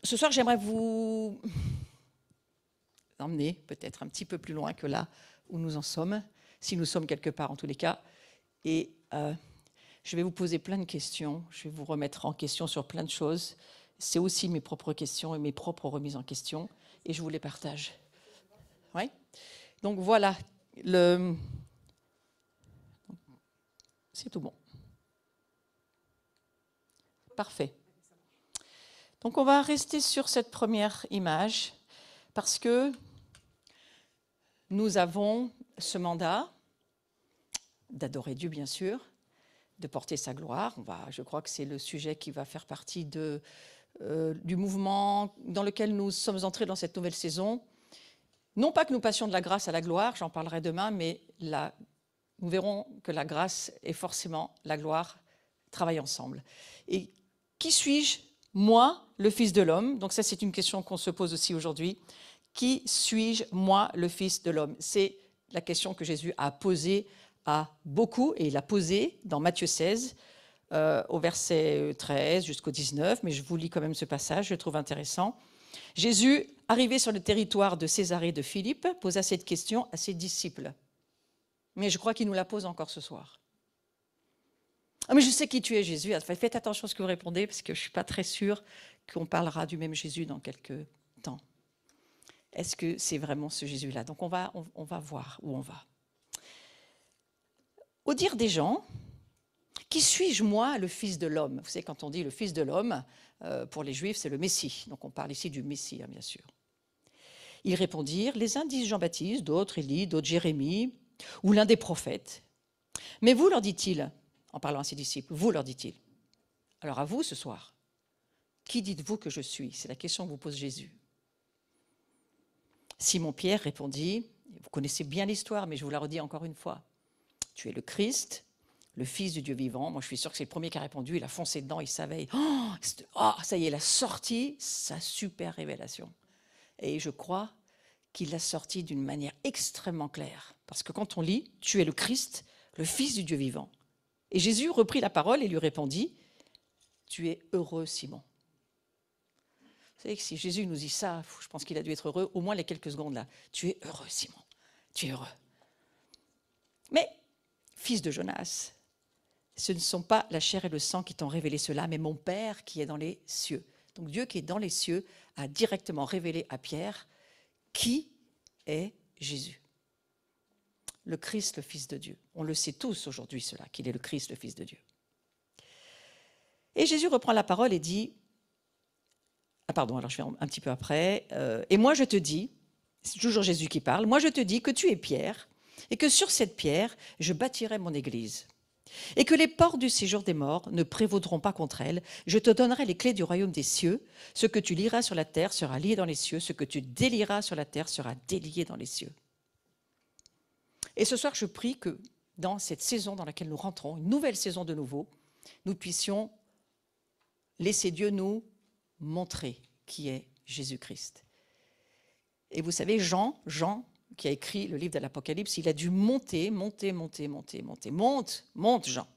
Ce soir, j'aimerais vous emmener peut-être un petit peu plus loin que là où nous en sommes, si nous sommes quelque part en tous les cas. Et je vais vous poser plein de questions, je vais vous remettre en question sur plein de choses. C'est aussi mes propres questions et mes propres remises en question, et je vous les partage. Ouais. Donc voilà, c'est tout bon. Parfait. Donc on va rester sur cette première image parce que nous avons ce mandat d'adorer Dieu, bien sûr, de porter sa gloire. Je crois que c'est le sujet qui va faire partie du mouvement dans lequel nous sommes entrés dans cette nouvelle saison. Non pas que nous passions de la grâce à la gloire, j'en parlerai demain, mais nous verrons que la grâce et forcément la gloire travaillent ensemble. Et qui suis-je, moi, le Fils de l'homme? Donc ça, c'est une question qu'on se pose aussi aujourd'hui. Qui suis-je, moi, le Fils de l'homme? C'est la question que Jésus a posée à beaucoup, et il l'a posée dans Matthieu 16, au verset 13 jusqu'au 19, mais je vous lis quand même ce passage, je le trouve intéressant. Jésus, arrivé sur le territoire de Césarée de Philippe, posa cette question à ses disciples. Mais je crois qu'il nous la pose encore ce soir. Ah, mais je sais qui tu es, Jésus. Faites attention à ce que vous répondez, parce que je ne suis pas très sûre qu'on parlera du même Jésus dans quelques temps. Est-ce que c'est vraiment ce Jésus-là? Donc on va voir où on va. Au dire des gens, qui suis-je, moi, le Fils de l'homme? Vous savez, quand on dit le Fils de l'homme, pour les Juifs, c'est le Messie. Donc on parle ici du Messie, bien sûr. Ils répondirent, les uns disent Jean-Baptiste, d'autres Élie, d'autres Jérémie, ou l'un des prophètes. Mais vous, leur dit-il, en parlant à ses disciples, vous, leur dit-il. Alors à vous, ce soir, qui dites-vous que je suis? C'est la question que vous pose Jésus. Simon-Pierre répondit, vous connaissez bien l'histoire, mais je vous la redis encore une fois. Tu es le Christ, le Fils du Dieu vivant. Moi, je suis sûre que c'est le premier qui a répondu. Il a foncé dedans, il savait. Ça y est, il a sorti sa super révélation. Et je crois qu'il l'a sorti d'une manière extrêmement claire. Parce que quand on lit, tu es le Christ, le Fils du Dieu vivant. Et Jésus reprit la parole et lui répondit, tu es heureux, Simon. Vous savez que si Jésus nous dit ça, je pense qu'il a dû être heureux, au moins les quelques secondes là. Tu es heureux, Simon. Tu es heureux. Mais, fils de Jonas, ce ne sont pas la chair et le sang qui t'ont révélé cela, mais mon Père qui est dans les cieux. Donc Dieu qui est dans les cieux a directement révélé à Pierre qui est Jésus. Le Christ, le Fils de Dieu. On le sait tous aujourd'hui, cela, qu'il est le Christ, le Fils de Dieu. Et Jésus reprend la parole et dit, alors je vais un petit peu après, et moi je te dis, c'est toujours Jésus qui parle, moi je te dis que tu es Pierre, et que sur cette pierre, je bâtirai mon église. Et que les portes du séjour des morts ne prévaudront pas contre elle. Je te donnerai les clés du royaume des cieux. Ce que tu lieras sur la terre sera lié dans les cieux. Ce que tu délieras sur la terre sera délié dans les cieux. Et ce soir, je prie que dans cette saison dans laquelle nous rentrons, une nouvelle saison de nouveau, nous puissions laisser Dieu nous montrer qui est Jésus-Christ. Et vous savez, Jean, qui a écrit le livre de l'Apocalypse, il a dû monter. Monte, Jean.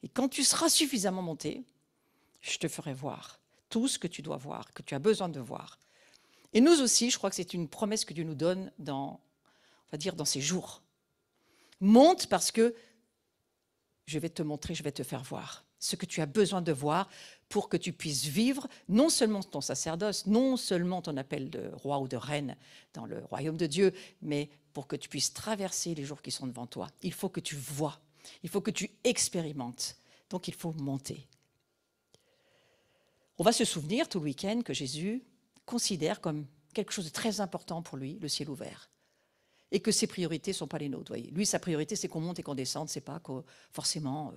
Et quand tu seras suffisamment monté, je te ferai voir tout ce que tu dois voir, que tu as besoin de voir. Et nous aussi, je crois que c'est une promesse que Dieu nous donne dans ces jours. Monte parce que je vais te montrer, je vais te faire voir ce que tu as besoin de voir pour que tu puisses vivre non seulement ton sacerdoce, non seulement ton appel de roi ou de reine dans le royaume de Dieu, mais pour que tu puisses traverser les jours qui sont devant toi. Il faut que tu vois, il faut que tu expérimentes. Donc il faut monter. On va se souvenir tout le week-end que Jésus considère comme quelque chose de très important pour lui, le ciel ouvert. Et que ses priorités ne sont pas les nôtres. Voyez. Lui, sa priorité, c'est qu'on monte et qu'on descende, c'est pas que forcément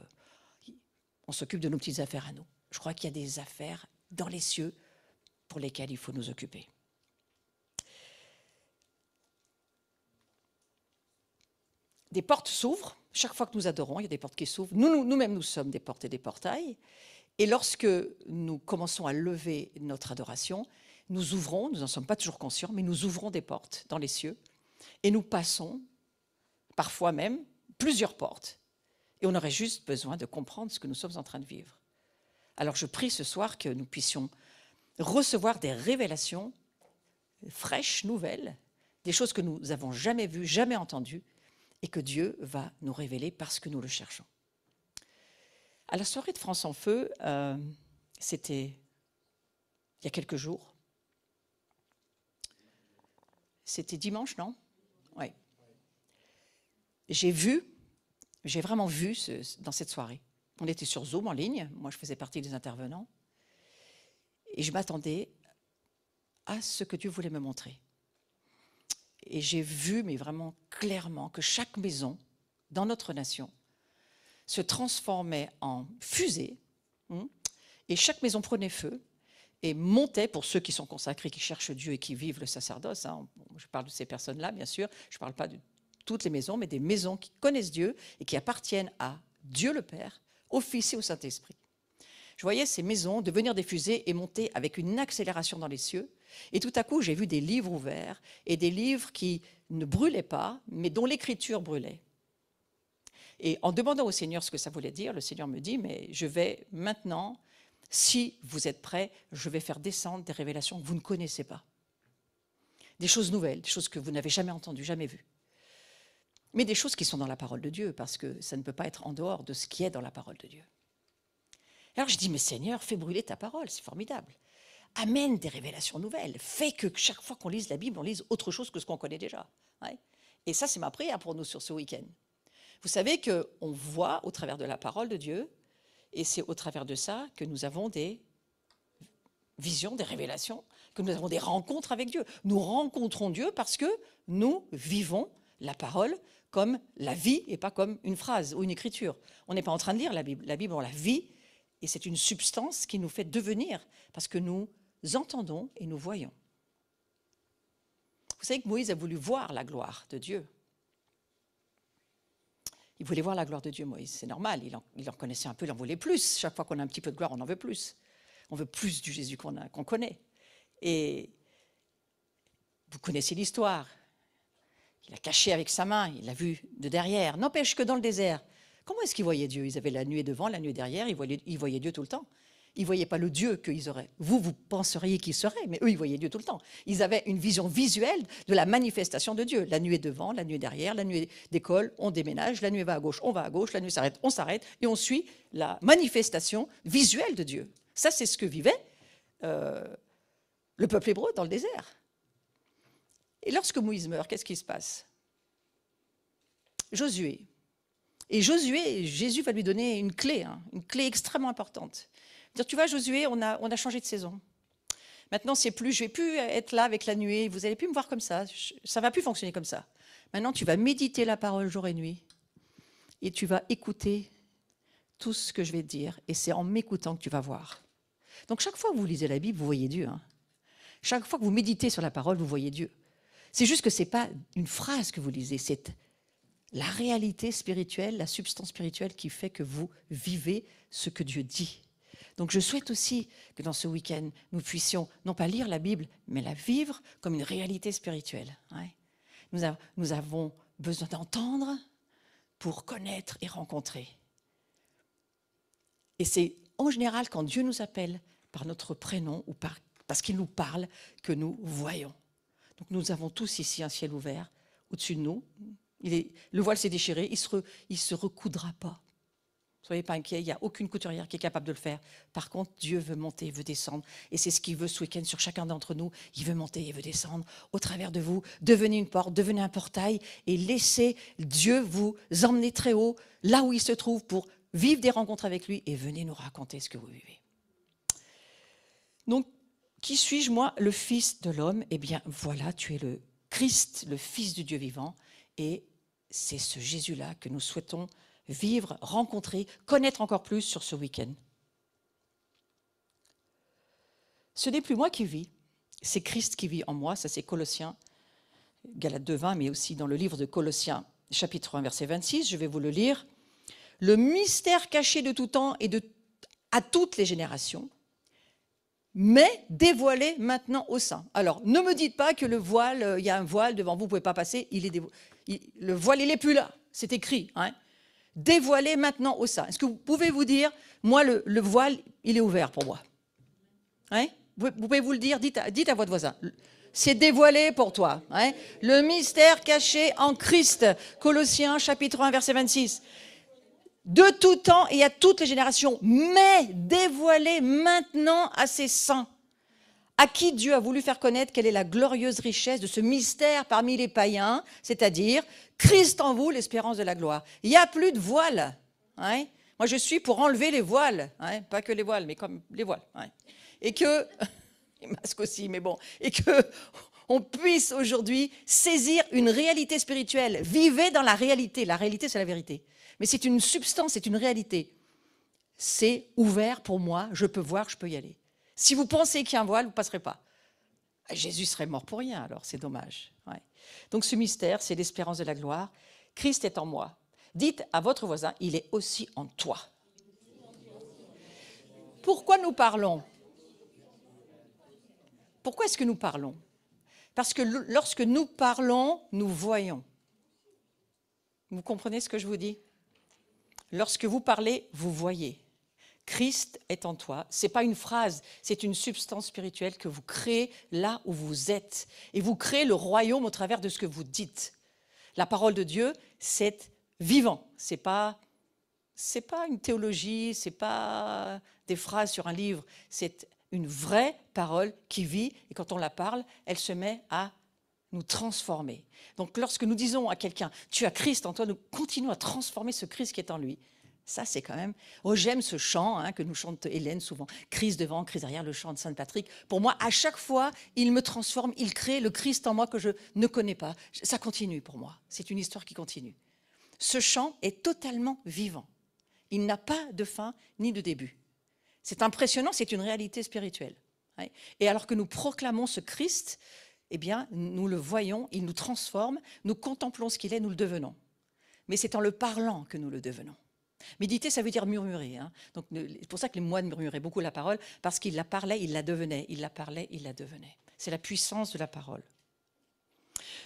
on s'occupe de nos petites affaires à nous. Je crois qu'il y a des affaires dans les cieux pour lesquelles il faut nous occuper. Des portes s'ouvrent. Chaque fois que nous adorons, il y a des portes qui s'ouvrent. Nous-mêmes, nous sommes des portes et des portails. Et lorsque nous commençons à lever notre adoration, nous ouvrons, nous n'en sommes pas toujours conscients, mais nous ouvrons des portes dans les cieux et nous passons, parfois même, plusieurs portes. Et on aurait juste besoin de comprendre ce que nous sommes en train de vivre. Alors je prie ce soir que nous puissions recevoir des révélations fraîches, nouvelles, des choses que nous n'avons jamais vues, jamais entendues, et que Dieu va nous révéler parce que nous le cherchons. À la soirée de France en Feu, c'était il y a quelques jours. C'était dimanche, non? Oui. J'ai vraiment vu dans cette soirée. On était sur Zoom en ligne, moi je faisais partie des intervenants, et je m'attendais à ce que Dieu voulait me montrer. Et j'ai vu, mais vraiment clairement, que chaque maison dans notre nation se transformait en fusée, et chaque maison prenait feu et montait, pour ceux qui sont consacrés, qui cherchent Dieu et qui vivent le sacerdoce. Je parle de ces personnes-là, bien sûr, je ne parle pas de toutes les maisons, mais des maisons qui connaissent Dieu et qui appartiennent à Dieu le Père, au Fils et au Saint-Esprit. Je voyais ces maisons devenir des fusées et monter avec une accélération dans les cieux. Et tout à coup, j'ai vu des livres ouverts et des livres qui ne brûlaient pas, mais dont l'écriture brûlait. Et en demandant au Seigneur ce que ça voulait dire, le Seigneur me dit, mais je vais maintenant, si vous êtes prêts, je vais faire descendre des révélations que vous ne connaissez pas. Des choses nouvelles, des choses que vous n'avez jamais entendues, jamais vues. Mais des choses qui sont dans la parole de Dieu, parce que ça ne peut pas être en dehors de ce qui est dans la parole de Dieu. Alors je dis, mais Seigneur, fais brûler ta parole, c'est formidable. Amène des révélations nouvelles. Fais que chaque fois qu'on lise la Bible, on lise autre chose que ce qu'on connaît déjà. Ouais. Et ça, c'est ma prière pour nous sur ce week-end. Vous savez qu'on voit au travers de la parole de Dieu, et c'est au travers de ça que nous avons des visions, des révélations, que nous avons des rencontres avec Dieu. Nous rencontrons Dieu parce que nous vivons la parole comme la vie et pas comme une phrase ou une écriture. On n'est pas en train de lire la Bible. La Bible, on la vit, et c'est une substance qui nous fait devenir, parce que nous entendons et nous voyons. Vous savez que Moïse a voulu voir la gloire de Dieu. Il voulait voir la gloire de Dieu, Moïse. C'est normal, il en connaissait un peu, il en voulait plus. Chaque fois qu'on a un petit peu de gloire, on en veut plus. On veut plus du Jésus qu'on connaît. Et vous connaissez l'histoire. Il a caché avec sa main, il l'a vu de derrière. N'empêche que dans le désert, comment est-ce qu'ils voyaient Dieu? Ils avaient la nuée devant, la nuée derrière, ils voyaient Dieu tout le temps. Ils ne voyaient pas le Dieu qu'ils auraient. Vous penseriez qu'ils seraient, mais eux, ils voyaient Dieu tout le temps. Ils avaient une vision visuelle de la manifestation de Dieu. La nuée devant, la nuée derrière, la nuée décolle, on déménage, la nuée va à gauche, on va à gauche, la nuée s'arrête, on s'arrête, et on suit la manifestation visuelle de Dieu. Ça, c'est ce que vivait le peuple hébreu dans le désert. Et lorsque Moïse meurt, qu'est-ce qui se passe? Josué. Et Josué, Jésus va lui donner une clé extrêmement importante. Dire, tu vois, Josué, on a changé de saison. Maintenant, je ne vais plus être là avec la nuée, vous n'allez plus me voir comme ça, ça ne va plus fonctionner comme ça. Maintenant, tu vas méditer la parole jour et nuit, et tu vas écouter tout ce que je vais te dire, et c'est en m'écoutant que tu vas voir. Donc, chaque fois que vous lisez la Bible, vous voyez Dieu. Chaque fois que vous méditez sur la parole, vous voyez Dieu. C'est juste que ce n'est pas une phrase que vous lisez, c'est la réalité spirituelle, la substance spirituelle qui fait que vous vivez ce que Dieu dit. Donc je souhaite aussi que dans ce week-end, nous puissions non pas lire la Bible, mais la vivre comme une réalité spirituelle. Nous avons besoin d'entendre pour connaître et rencontrer. Et c'est en général quand Dieu nous appelle par notre prénom ou parce qu'il nous parle que nous voyons. Donc nous avons tous ici un ciel ouvert au-dessus de nous. Le voile s'est déchiré, il ne se recoudra pas. Ne soyez pas inquiets, il n'y a aucune couturière qui est capable de le faire. Par contre, Dieu veut monter, il veut descendre. Et c'est ce qu'il veut ce week-end sur chacun d'entre nous. Il veut monter, il veut descendre au travers de vous. Devenez une porte, devenez un portail et laissez Dieu vous emmener très haut, là où il se trouve, pour vivre des rencontres avec lui et venez nous raconter ce que vous vivez. Donc, qui suis-je, moi, le Fils de l'homme? Eh bien, voilà, tu es le Christ, le Fils du Dieu vivant. Et c'est ce Jésus-là que nous souhaitons vivre, rencontrer, connaître encore plus sur ce week-end. Ce n'est plus moi qui vis, c'est Christ qui vit en moi. Ça, c'est Colossiens, Galates 2:20, mais aussi dans le livre de Colossiens, chapitre 1, verset 26. Je vais vous le lire. Le mystère caché de tout temps et à toutes les générations, mais dévoilé maintenant aux saints. Alors, ne me dites pas que le voile, il y a un voile devant vous, vous ne pouvez pas passer. Le voile, il n'est plus là. C'est écrit. Dévoilé maintenant aux saints. Est-ce que vous pouvez vous dire, moi, le voile, il est ouvert pour moi? Vous pouvez vous le dire, dites à votre voisin. C'est dévoilé pour toi. Hein. Le mystère caché en Christ. Colossiens chapitre 1, verset 26. De tout temps et à toutes les générations, mais dévoilé maintenant à ses saints, à qui Dieu a voulu faire connaître quelle est la glorieuse richesse de ce mystère parmi les païens, c'est-à-dire Christ en vous, l'espérance de la gloire. Il n'y a plus de voile. Hein. Moi, je suis pour enlever les voiles, hein. Pas que les voiles, mais comme les voiles. Hein. Et que, les masques aussi, mais bon, et que on puisse aujourd'hui saisir une réalité spirituelle. Vivez dans la réalité. La réalité, c'est la vérité. Mais c'est une substance, c'est une réalité. C'est ouvert pour moi, je peux voir, je peux y aller. Si vous pensez qu'il y a un voile, vous ne passerez pas. Jésus serait mort pour rien, alors c'est dommage. Ouais. Donc ce mystère, c'est l'espérance de la gloire. Christ est en moi. Dites à votre voisin, il est aussi en toi. Pourquoi nous parlons? Pourquoi est-ce que nous parlons? Parce que lorsque nous parlons, nous voyons. Vous comprenez ce que je vous dis? Lorsque vous parlez, vous voyez. Christ est en toi. Ce n'est pas une phrase, c'est une substance spirituelle que vous créez là où vous êtes. Et vous créez le royaume au travers de ce que vous dites. La parole de Dieu, c'est vivant. Ce n'est pas une théologie, ce n'est pas des phrases sur un livre. C'est une vraie parole qui vit. Et quand on la parle, elle se met à nous transformer. Donc lorsque nous disons à quelqu'un, tu as Christ en toi, nous continuons à transformer ce Christ qui est en lui. Ça, c'est quand même... Oh, j'aime ce chant hein, que nous chante Hélène souvent. Christ devant, Christ derrière, le chant de Saint-Patrick. Pour moi, à chaque fois, il me transforme, il crée le Christ en moi que je ne connais pas. Ça continue pour moi. C'est une histoire qui continue. Ce chant est totalement vivant. Il n'a pas de fin ni de début. C'est impressionnant, c'est une réalité spirituelle. Et alors que nous proclamons ce Christ, eh bien, nous le voyons, il nous transforme, nous contemplons ce qu'il est, nous le devenons. Mais c'est en le parlant que nous le devenons. Méditer, ça veut dire murmurer. Hein. Donc, c'est pour ça que les moines murmuraient beaucoup la parole, parce qu'ils la parlaient, ils la devenaient. Ils la parlaient, ils la devenaient. C'est la puissance de la parole.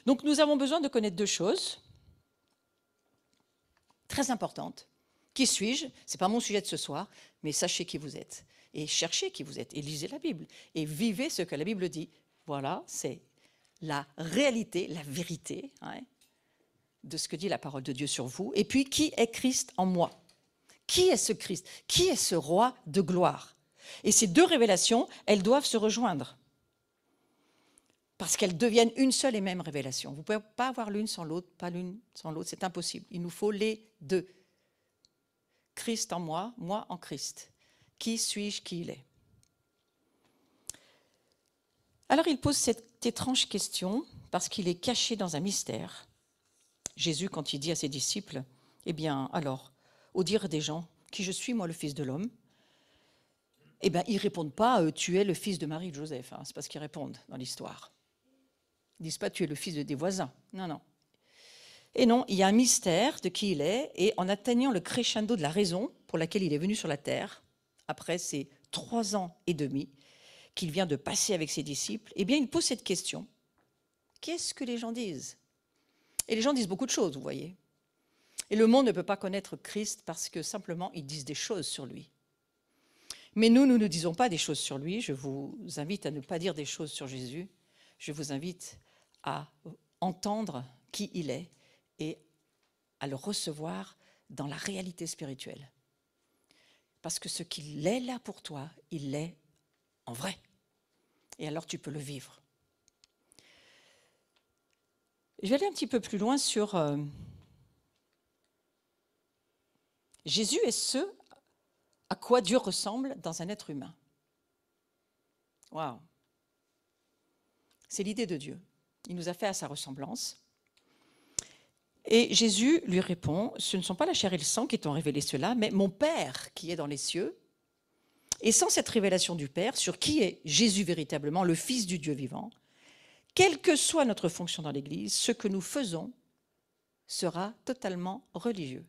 Donc, nous avons besoin de connaître deux choses très importantes. Qui suis-je? Ce n'est pas mon sujet de ce soir, mais sachez qui vous êtes. Et cherchez qui vous êtes. Et lisez la Bible. Et vivez ce que la Bible dit. Voilà, c'est la réalité, la vérité hein, de ce que dit la parole de Dieu sur vous. Et puis, qui est Christ en moi? Qui est ce Christ? Qui est ce roi de gloire? Et ces deux révélations, elles doivent se rejoindre. Parce qu'elles deviennent une seule et même révélation. Vous ne pouvez pas avoir l'une sans l'autre, pas l'une sans l'autre, c'est impossible. Il nous faut les deux. Christ en moi, moi en Christ. Qui suis-je, qui il est? Alors il pose cette étrange question, parce qu'il est caché dans un mystère. Jésus, quand il dit à ses disciples, eh bien, alors, au dire des gens, qui je suis, moi, le Fils de l'homme, eh bien, ils ne répondent pas, tu es le fils de Marie et de Joseph. Hein, c'est pas ce qu'ils répondent dans l'histoire. Ils ne disent pas, tu es le fils de des voisins. Non, non. Et non, il y a un mystère de qui il est, et en atteignant le crescendo de la raison pour laquelle il est venu sur la terre, après ces 3 ans et demi qu'il vient de passer avec ses disciples, eh bien, il pose cette question. Qu'est-ce que les gens disent? Et les gens disent beaucoup de choses, vous voyez. Et le monde ne peut pas connaître Christ parce que simplement, ils disent des choses sur lui. Mais nous ne disons pas des choses sur lui. Je vous invite à ne pas dire des choses sur Jésus. Je vous invite à entendre qui il est et à le recevoir dans la réalité spirituelle. Parce que ce qu'il est là pour toi, il l'est en vrai. Et alors tu peux le vivre. Je vais aller un petit peu plus loin sur Jésus est ce à quoi Dieu ressemble dans un être humain. Waouh! C'est l'idée de Dieu. Il nous a fait à sa ressemblance. Et Jésus lui répond, ce ne sont pas la chair et le sang qui t'ont révélé cela, mais mon Père qui est dans les cieux. Et sans cette révélation du Père, sur qui est Jésus véritablement, le Fils du Dieu vivant, quelle que soit notre fonction dans l'Église, ce que nous faisons sera totalement religieux.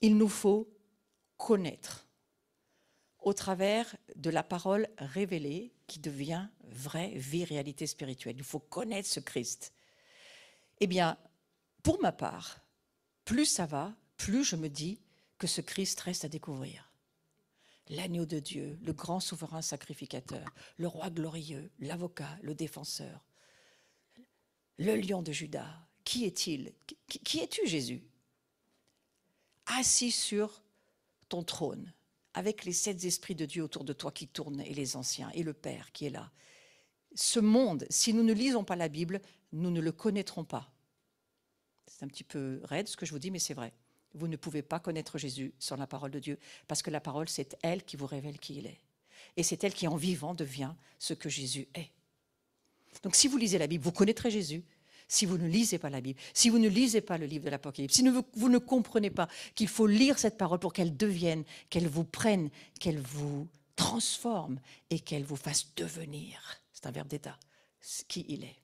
Il nous faut connaître au travers de la parole révélée qui devient vraie vie, réalité spirituelle. Il faut connaître ce Christ. Eh bien, pour ma part, plus ça va, plus je me dis que ce Christ reste à découvrir. l'agneau de Dieu, le grand souverain sacrificateur, le roi glorieux, l'avocat, le défenseur, le lion de Juda. Qui est-il? Qui es-tu, Jésus? Assis sur ton trône, avec les 7 esprits de Dieu autour de toi qui tournent, et les anciens, et le Père qui est là. Ce monde, si nous ne lisons pas la Bible, nous ne le connaîtrons pas. C'est un petit peu raide ce que je vous dis, mais c'est vrai. Vous ne pouvez pas connaître Jésus sans la parole de Dieu, parce que la parole, c'est elle qui vous révèle qui il est. Et c'est elle qui, en vivant, devient ce que Jésus est. Donc si vous lisez la Bible, vous connaîtrez Jésus. Si vous ne lisez pas la Bible, si vous ne lisez pas le livre de l'Apocalypse, si vous ne comprenez pas qu'il faut lire cette parole pour qu'elle devienne, qu'elle vous prenne, qu'elle vous transforme et qu'elle vous fasse devenir, c'est un verbe d'état, qui il est.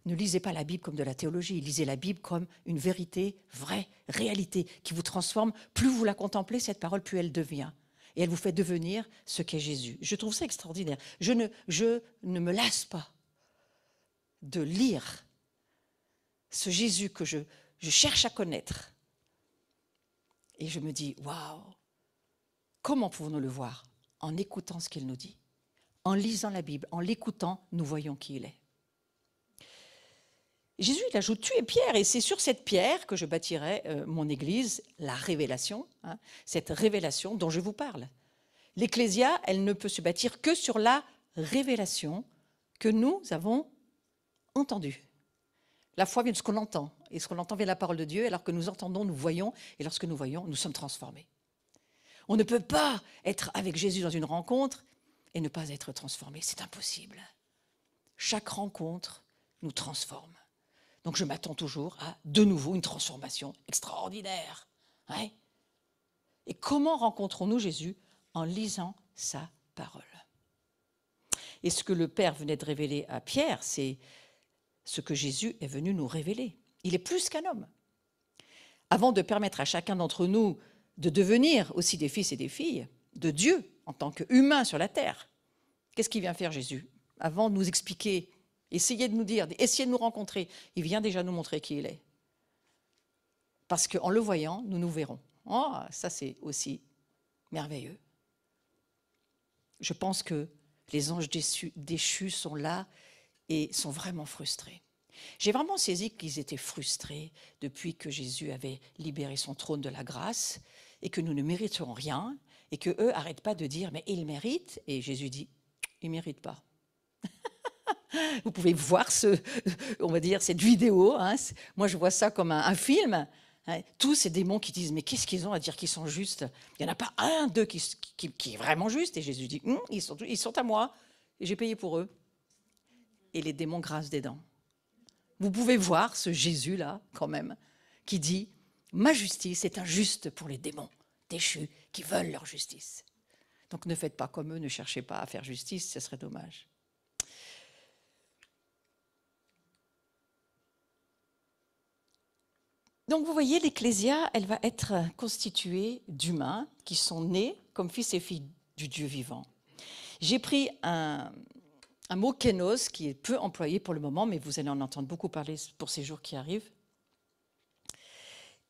Ne lisez pas la Bible comme de la théologie, lisez la Bible comme une vérité, vraie, réalité, qui vous transforme. Plus vous la contemplez, cette parole, plus elle devient. Et elle vous fait devenir ce qu'est Jésus. Je trouve ça extraordinaire. Je ne me lasse pas de lire ce Jésus que je cherche à connaître. Et je me dis, waouh, comment pouvons-nous le voir? En écoutant ce qu'il nous dit. En lisant la Bible, en l'écoutant, nous voyons qui il est. Jésus, il ajoute, tu es Pierre, et c'est sur cette pierre que je bâtirai mon église, la révélation, cette révélation dont je vous parle. L'Ecclésia, elle ne peut se bâtir que sur la révélation que nous avons entendue. La foi vient de ce qu'on entend, et ce qu'on entend vient de la parole de Dieu, alors que nous entendons, nous voyons, et lorsque nous voyons, nous sommes transformés. On ne peut pas être avec Jésus dans une rencontre et ne pas être transformé, c'est impossible. Chaque rencontre nous transforme. Donc je m'attends toujours à, de nouveau, une transformation extraordinaire. Ouais. Et comment rencontrons-nous Jésus? En lisant sa parole. Et ce que le Père venait de révéler à Pierre, c'est ce que Jésus est venu nous révéler. Il est plus qu'un homme. Avant de permettre à chacun d'entre nous de devenir aussi des fils et des filles de Dieu en tant qu'humains sur la terre, qu'est-ce qu'il vient faire Jésus? Avant de nous expliquer, essayer de nous dire, essayer de nous rencontrer, il vient déjà nous montrer qui il est. Parce qu'en le voyant, nous nous verrons. Oh, ça c'est aussi merveilleux. Je pense que les anges déchus sont là et sont vraiment frustrés. J'ai vraiment saisi qu'ils étaient frustrés depuis que Jésus avait libéré son trône de la grâce et que nous ne méritions rien et qu'eux n'arrêtent pas de dire « mais il mérite » et Jésus dit « il ne mérite pas ». Vous pouvez voir on va dire, cette vidéo. Hein. Moi, je vois ça comme un film. Hein. Tous ces démons qui disent « mais qu'est-ce qu'ils ont à dire qu'ils sont justes ?» Il n'y en a pas un d'eux qui est vraiment juste. Et Jésus dit « ils sont à moi et j'ai payé pour eux. » Et les démons grincent des dents. Vous pouvez voir ce Jésus-là, quand même, qui dit « ma justice est injuste pour les démons déchus qui veulent leur justice. » Donc ne faites pas comme eux, ne cherchez pas à faire justice, ce serait dommage. Donc vous voyez, l'Ecclésia, elle va être constituée d'humains qui sont nés comme fils et filles du Dieu vivant. J'ai pris un mot kénos qui est peu employé pour le moment, mais vous allez en entendre beaucoup parler pour ces jours qui arrivent.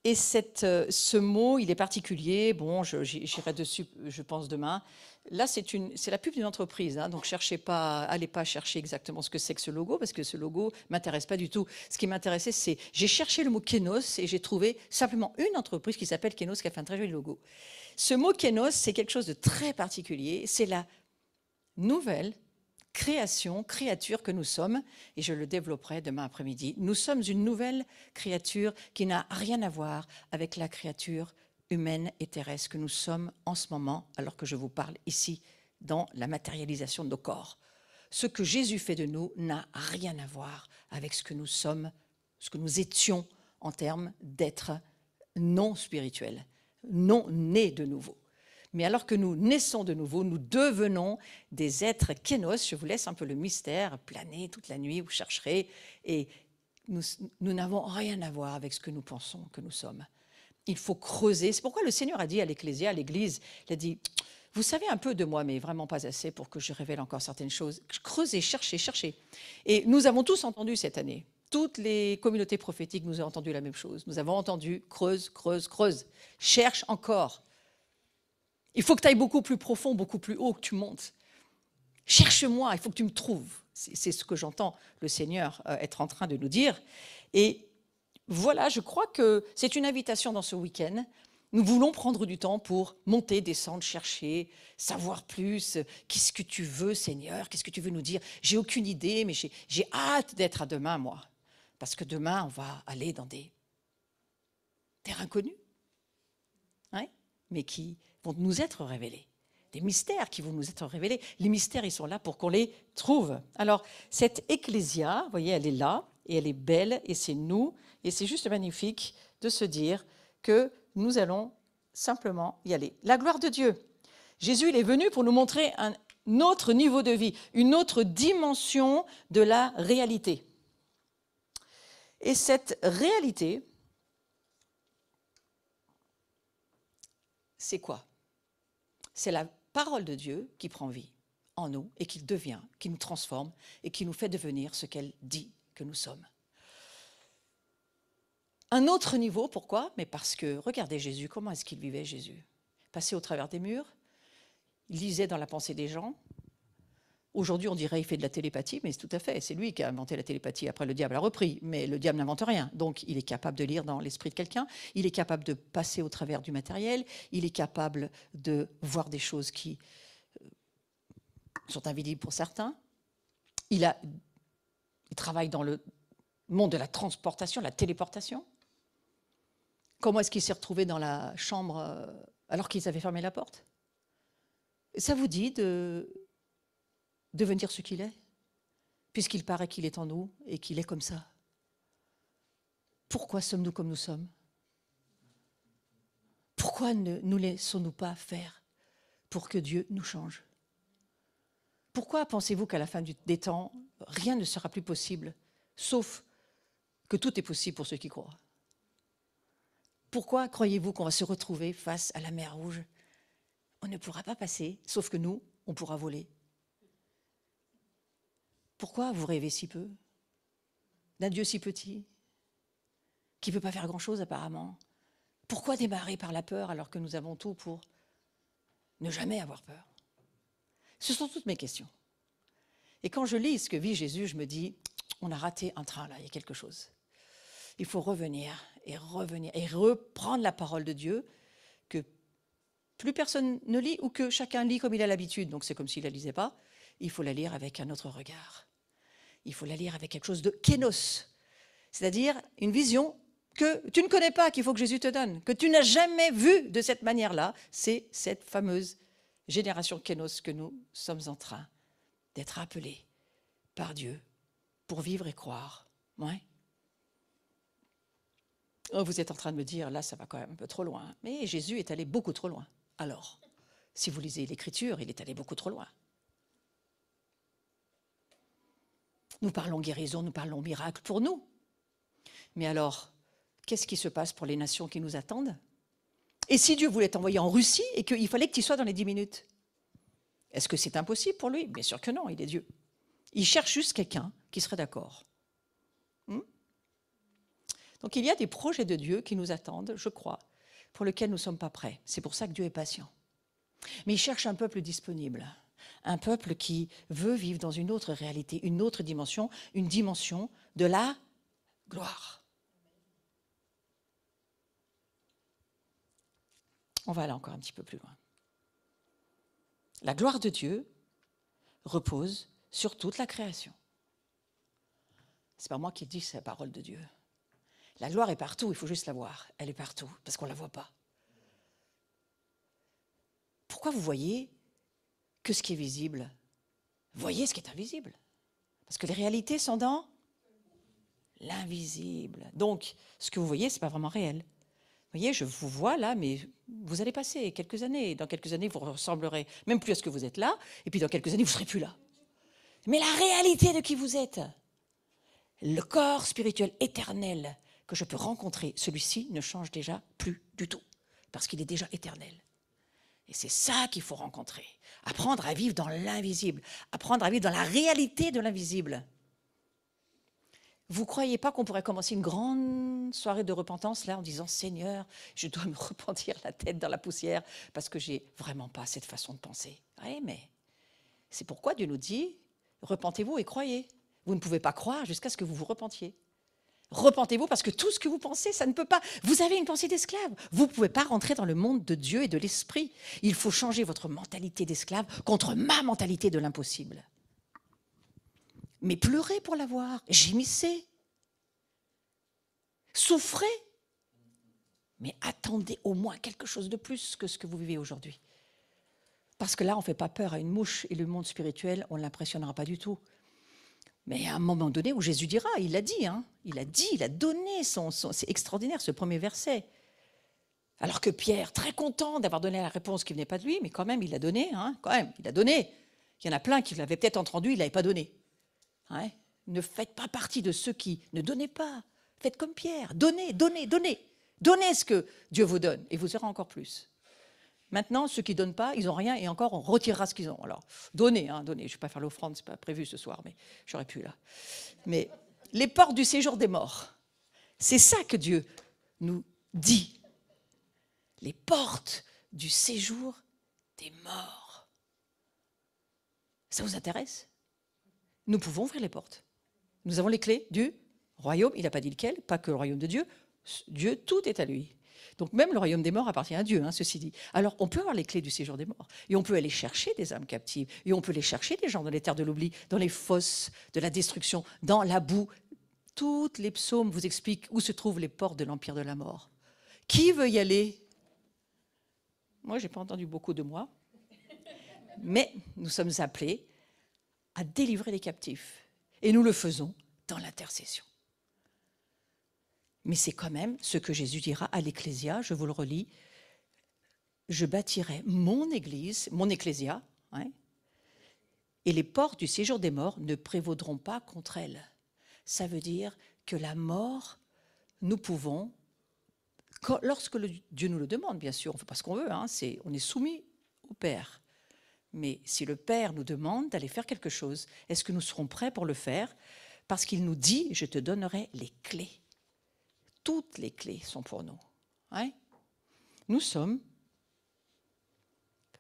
Et ce mot, il est particulier. Bon, j'irai dessus, je pense, demain. Là, c'est la pub d'une entreprise, hein, donc allez pas chercher exactement ce que c'est que ce logo, parce que ce logo ne m'intéresse pas du tout. Ce qui m'intéressait, c'est, j'ai cherché le mot kénos et j'ai trouvé simplement une entreprise qui s'appelle Kénos, qui a fait un très joli logo. Ce mot kénos, c'est quelque chose de très particulier. C'est la nouvelle créature que nous sommes, et je le développerai demain après-midi. Nous sommes une nouvelle créature qui n'a rien à voir avec la créature humaine et terrestre que nous sommes en ce moment, alors que je vous parle ici dans la matérialisation de nos corps. Ce que Jésus fait de nous n'a rien à voir avec ce que nous sommes, ce que nous étions en termes d'être non spirituel, non nés de nouveau. Mais alors que nous naissons de nouveau, nous devenons des êtres kénos. Je vous laisse un peu le mystère planer toute la nuit, vous chercherez. Et nous n'avons rien à voir avec ce que nous pensons que nous sommes. Il faut creuser. C'est pourquoi le Seigneur a dit à l'Ecclésia, à l'Église, il a dit, vous savez un peu de moi, mais vraiment pas assez pour que je révèle encore certaines choses. Creusez, cherchez, cherchez. Et nous avons tous entendu cette année. Toutes les communautés prophétiques nous ont entendu la même chose. Nous avons entendu, creuse, creuse, creuse. Cherche encore. Il faut que tu ailles beaucoup plus profond, beaucoup plus haut, que tu montes. Cherche-moi, il faut que tu me trouves. C'est ce que j'entends le Seigneur être en train de nous dire. Et voilà, je crois que c'est une invitation dans ce week-end. Nous voulons prendre du temps pour monter, descendre, chercher, savoir plus. Qu'est-ce que tu veux, Seigneur? Qu'est-ce que tu veux nous dire? J'ai aucune idée, mais j'ai hâte d'être à demain, moi. Parce que demain, on va aller dans des terres inconnues, hein, mais qui vont nous être révélés. Des mystères qui vont nous être révélés. Les mystères, ils sont là pour qu'on les trouve. Alors, cette ecclésia, vous voyez, elle est là, et elle est belle, et c'est nous, et c'est juste magnifique de se dire que nous allons simplement y aller. La gloire de Dieu. Jésus, il est venu pour nous montrer un autre niveau de vie, une autre dimension de la réalité. Et cette réalité, c'est quoi? C'est la parole de Dieu qui prend vie en nous et qui devient, qui nous transforme et qui nous fait devenir ce qu'elle dit que nous sommes. Un autre niveau, pourquoi? Mais parce que, regardez Jésus, comment est-ce qu'il vivait Jésus? Passé au travers des murs, il lisait dans la pensée des gens. Aujourd'hui, on dirait qu'il fait de la télépathie, mais c'est tout à fait, c'est lui qui a inventé la télépathie. Après, le diable a repris, mais le diable n'invente rien. Donc, il est capable de lire dans l'esprit de quelqu'un, il est capable de passer au travers du matériel, il est capable de voir des choses qui sont invisibles pour certains. Il travaille dans le monde de la transportation, la téléportation. Comment est-ce qu'il s'est retrouvé dans la chambre alors qu'ils avaient fermé la porte? Ça vous dit de devenir ce qu'il est, puisqu'il paraît qu'il est en nous et qu'il est comme ça. Pourquoi sommes-nous comme nous sommes? Pourquoi ne nous laissons-nous pas faire pour que Dieu nous change? Pourquoi pensez-vous qu'à la fin des temps, rien ne sera plus possible, sauf que tout est possible pour ceux qui croient? Pourquoi croyez-vous qu'on va se retrouver face à la mer Rouge? On ne pourra pas passer, sauf que nous, on pourra voler. Pourquoi vous rêvez si peu d'un Dieu si petit, qui ne peut pas faire grand-chose apparemment? Pourquoi démarrer par la peur alors que nous avons tout pour ne jamais avoir peur? Ce sont toutes mes questions. Et quand je lis ce que vit Jésus, je me dis, on a raté un train là, il y a quelque chose. Il faut revenir et reprendre la parole de Dieu que plus personne ne lit ou que chacun lit comme il a l'habitude. Donc c'est comme s'il ne la lisait pas. Il faut la lire avec un autre regard. Il faut la lire avec quelque chose de kénos, c'est-à-dire une vision que tu ne connais pas, qu'il faut que Jésus te donne, que tu n'as jamais vue de cette manière-là. C'est cette fameuse génération kénos que nous sommes en train d'être appelés par Dieu pour vivre et croire. Ouais. Oh, vous êtes en train de me dire, là, ça va quand même un peu trop loin. Mais Jésus est allé beaucoup trop loin. Alors, si vous lisez l'Écriture, il est allé beaucoup trop loin. Nous parlons guérison, nous parlons miracle pour nous. Mais alors, qu'est-ce qui se passe pour les nations qui nous attendent? Et si Dieu voulait t'envoyer en Russie et qu'il fallait que tu y sois dans les 10 minutes? Est-ce que c'est impossible pour lui? Bien sûr que non, il est Dieu. Il cherche juste quelqu'un qui serait d'accord. Donc il y a des projets de Dieu qui nous attendent, je crois, pour lesquels nous ne sommes pas prêts. C'est pour ça que Dieu est patient. Mais il cherche un peuple disponible, un peuple qui veut vivre dans une autre réalité, une autre dimension, une dimension de la gloire. On va aller encore un petit peu plus loin. La gloire de Dieu repose sur toute la création. Ce n'est pas moi qui dis, c'est la parole de Dieu. La gloire est partout, il faut juste la voir. Elle est partout, parce qu'on ne la voit pas. Pourquoi vous voyez que ce qui est visible? Voyez ce qui est invisible. Parce que les réalités sont dans l'invisible. Donc, ce que vous voyez, ce n'est pas vraiment réel. Vous voyez, je vous vois là, mais vous allez passer quelques années. Dans quelques années, vous ressemblerez même plus à ce que vous êtes là. Et puis dans quelques années, vous ne serez plus là. Mais la réalité de qui vous êtes, le corps spirituel éternel que je peux rencontrer, celui-ci ne change déjà plus du tout, parce qu'il est déjà éternel. Et c'est ça qu'il faut rencontrer. Apprendre à vivre dans l'invisible, apprendre à vivre dans la réalité de l'invisible. Vous ne croyez pas qu'on pourrait commencer une grande soirée de repentance là en disant « Seigneur, je dois me repentir la tête dans la poussière parce que je n'ai vraiment pas cette façon de penser. » Oui, mais c'est pourquoi Dieu nous dit « Repentez-vous et croyez. » Vous ne pouvez pas croire jusqu'à ce que vous vous repentiez. Repentez-vous parce que tout ce que vous pensez, ça ne peut pas. Vous avez une pensée d'esclave. Vous ne pouvez pas rentrer dans le monde de Dieu et de l'esprit. Il faut changer votre mentalité d'esclave contre ma mentalité de l'impossible. Mais pleurez pour l'avoir, gémissez, souffrez, mais attendez au moins quelque chose de plus que ce que vous vivez aujourd'hui. Parce que là, on ne fait pas peur à une mouche et le monde spirituel, on ne l'impressionnera pas du tout. Mais à un moment donné où Jésus dira, il l'a dit, il a donné c'est extraordinaire ce premier verset. Alors que Pierre, très content d'avoir donné la réponse qui ne venait pas de lui, mais quand même, il l'a donné, il a donné. Il y en a plein qui l'avaient peut-être entendu, il ne l'avait pas donné. Ne faites pas partie de ceux qui ne donnaient pas. Faites comme Pierre, donnez, donnez, donnez. Donnez ce que Dieu vous donne et vous aurez encore plus. Maintenant, ceux qui ne donnent pas, ils n'ont rien et encore on retirera ce qu'ils ont. Alors, donnez, donnez. Je ne vais pas faire l'offrande, ce n'est pas prévu ce soir, mais j'aurais pu là. Mais les portes du séjour des morts, c'est ça que Dieu nous dit. Les portes du séjour des morts. Ça vous intéresse ? Nous pouvons ouvrir les portes. Nous avons les clés du royaume. Il n'a pas dit lequel, pas que le royaume de Dieu. Dieu, tout est à lui. Donc même le royaume des morts appartient à Dieu, ceci dit. Alors on peut avoir les clés du séjour des morts. Et on peut aller chercher des âmes captives. Et on peut aller chercher des gens dans les terres de l'oubli, dans les fosses de la destruction, dans la boue. Toutes les psaumes vous expliquent où se trouvent les portes de l'empire de la mort. Qui veut y aller ? Moi, je n'ai pas entendu beaucoup de moi. Mais nous sommes appelés à délivrer les captifs. Et nous le faisons dans l'intercession. Mais c'est quand même ce que Jésus dira à l'Ecclésia, je vous le relis, je bâtirai mon église, mon ecclésia, et les portes du séjour des morts ne prévaudront pas contre elle. Ça veut dire que la mort, nous pouvons, lorsque Dieu nous le demande, bien sûr, on ne fait pas ce qu'on veut, on est soumis au Père. Mais si le Père nous demande d'aller faire quelque chose, est-ce que nous serons prêts pour le faire ? Parce qu'il nous dit, je te donnerai les clés. Toutes les clés sont pour nous. Nous sommes,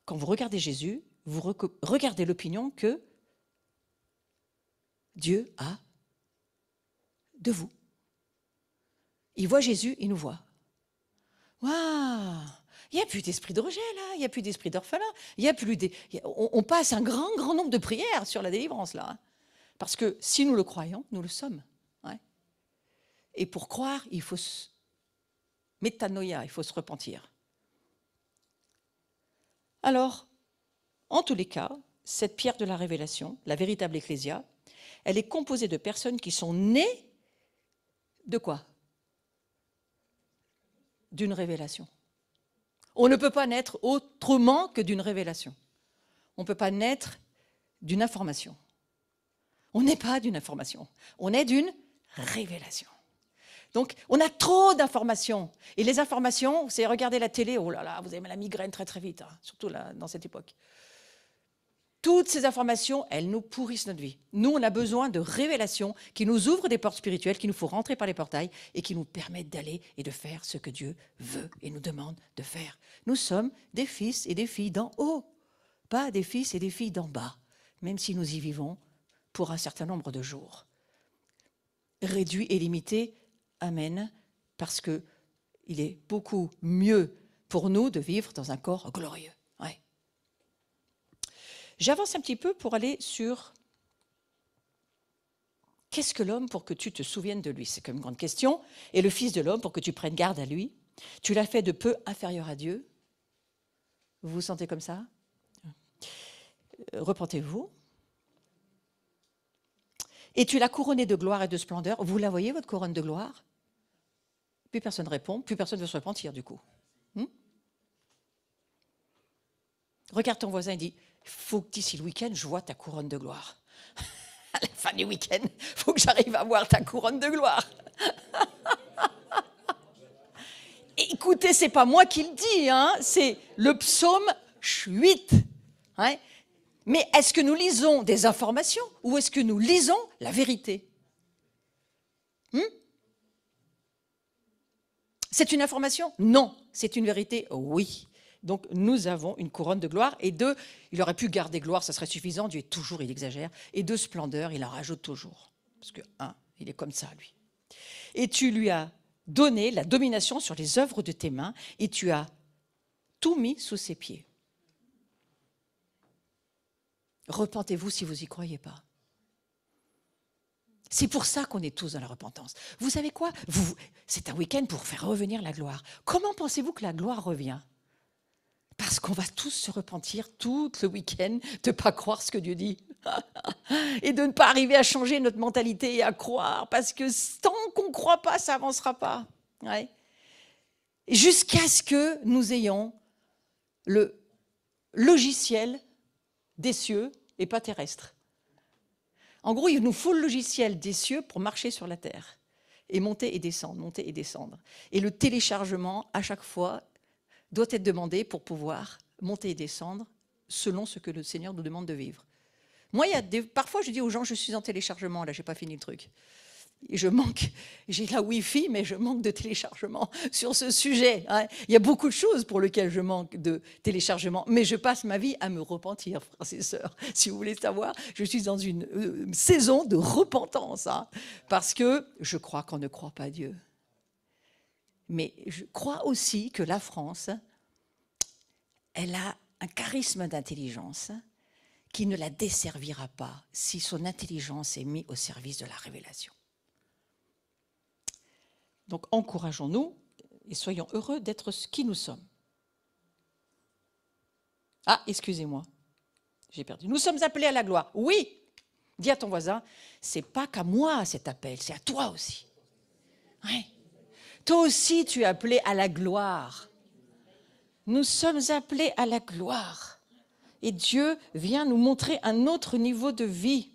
quand vous regardez Jésus, vous regardez l'opinion que Dieu a de vous. Il voit Jésus, il nous voit. Waouh! Il n'y a plus d'esprit de rejet, là. Il n'y a plus d'esprit d'orphelin. On passe un grand nombre de prières sur la délivrance, là. Parce que si nous le croyons, nous le sommes. Et pour croire, il faut métanoïa, il faut se repentir. Alors, en tous les cas, cette pierre de la révélation, la véritable ecclésia, elle est composée de personnes qui sont nées de quoi ? D'une révélation. On ne peut pas naître autrement que d'une révélation. On ne peut pas naître d'une information. On n'est pas d'une information, on est d'une révélation. Donc, on a trop d'informations. Et les informations, c'est regarder la télé, oh là là, vous avez la migraine très vite, surtout là, dans cette époque. Toutes ces informations, elles nous pourrissent notre vie. Nous, on a besoin de révélations qui nous ouvrent des portes spirituelles, qui nous font rentrer par les portails et qui nous permettent d'aller et de faire ce que Dieu veut et nous demande de faire. Nous sommes des fils et des filles d'en haut, pas des fils et des filles d'en bas, même si nous y vivons pour un certain nombre de jours. Réduit et limité, amen, parce qu'il est beaucoup mieux pour nous de vivre dans un corps glorieux. J'avance un petit peu pour aller sur qu'est-ce que l'homme pour que tu te souviennes de lui ? C'est comme une grande question. Et le Fils de l'homme pour que tu prennes garde à lui. Tu l'as fait de peu inférieur à Dieu. Vous vous sentez comme ça ? Repentez-vous. Et tu l'as couronné de gloire et de splendeur. Vous la voyez, votre couronne de gloire ? Plus personne ne répond, plus personne ne veut se repentir du coup. Regarde ton voisin et dis, il faut que d'ici le week-end, je vois ta couronne de gloire. À la fin du week-end, il faut que j'arrive à voir ta couronne de gloire. Et écoutez, ce n'est pas moi qui le dis, c'est le psaume 8. Mais est-ce que nous lisons des informations ou est-ce que nous lisons la vérité ? C'est une information? Non. C'est une vérité? Oui. Donc nous avons une couronne de gloire et il aurait pu garder gloire, ça serait suffisant, Dieu est toujours, il exagère, et de splendeur, il en rajoute toujours. Parce que, il est comme ça, lui. Et tu lui as donné la domination sur les œuvres de tes mains et tu as tout mis sous ses pieds. Repentez-vous si vous n'y croyez pas. C'est pour ça qu'on est tous dans la repentance. Vous savez quoi? C'est un week-end pour faire revenir la gloire. Comment pensez-vous que la gloire revient? Parce qu'on va tous se repentir tout le week-end de ne pas croire ce que Dieu dit. Et de ne pas arriver à changer notre mentalité et à croire. Parce que tant qu'on ne croit pas, ça n'avancera pas. Ouais. Jusqu'à ce que nous ayons le logiciel des cieux et pas terrestre. En gros, il nous faut le logiciel des cieux pour marcher sur la terre. Et monter et descendre, monter et descendre. Et le téléchargement, à chaque fois, doit être demandé pour pouvoir monter et descendre selon ce que le Seigneur nous demande de vivre. Moi, parfois, je dis aux gens, je suis en téléchargement, là, je n'ai pas fini le truc. Et j'ai la Wi-Fi, mais je manque de téléchargement sur ce sujet. Hein. Il y a beaucoup de choses pour lesquelles je manque de téléchargement, mais je passe ma vie à me repentir, frères et sœurs. Si vous voulez savoir, je suis dans une saison de repentance, hein, parce que je crois qu'on ne croit pas Dieu. Mais je crois aussi que la France, elle a un charisme d'intelligence qui ne la desservira pas si son intelligence est mise au service de la révélation. Donc encourageons-nous et soyons heureux d'être ce qui nous sommes. Ah, excusez-moi, j'ai perdu. Nous sommes appelés à la gloire. Oui, dis à ton voisin, c'est pas qu'à moi cet appel, c'est à toi aussi. Ouais. Toi aussi, tu es appelé à la gloire. Nous sommes appelés à la gloire. Et Dieu vient nous montrer un autre niveau de vie.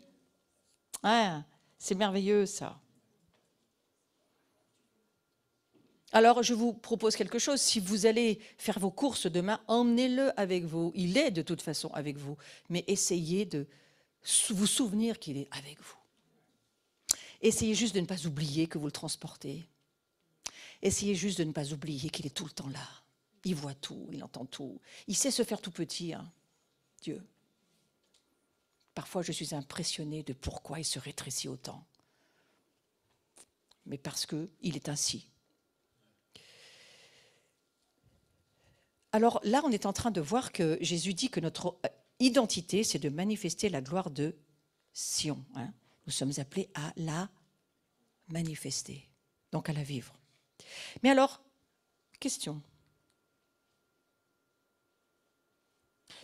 Ah, c'est merveilleux, ça. Alors, je vous propose quelque chose. Si vous allez faire vos courses demain, emmenez-le avec vous. Il est de toute façon avec vous. Mais essayez de vous souvenir qu'il est avec vous. Essayez juste de ne pas oublier que vous le transportez. Essayez juste de ne pas oublier qu'il est tout le temps là. Il voit tout, il entend tout. Il sait se faire tout petit, hein, Dieu. Parfois, je suis impressionnée de pourquoi il se rétrécit autant. Mais parce qu'il est ainsi. Alors là, on est en train de voir que Jésus dit que notre identité, c'est de manifester la gloire de Sion. Hein. Nous sommes appelés à la manifester, donc à la vivre. Mais alors, question.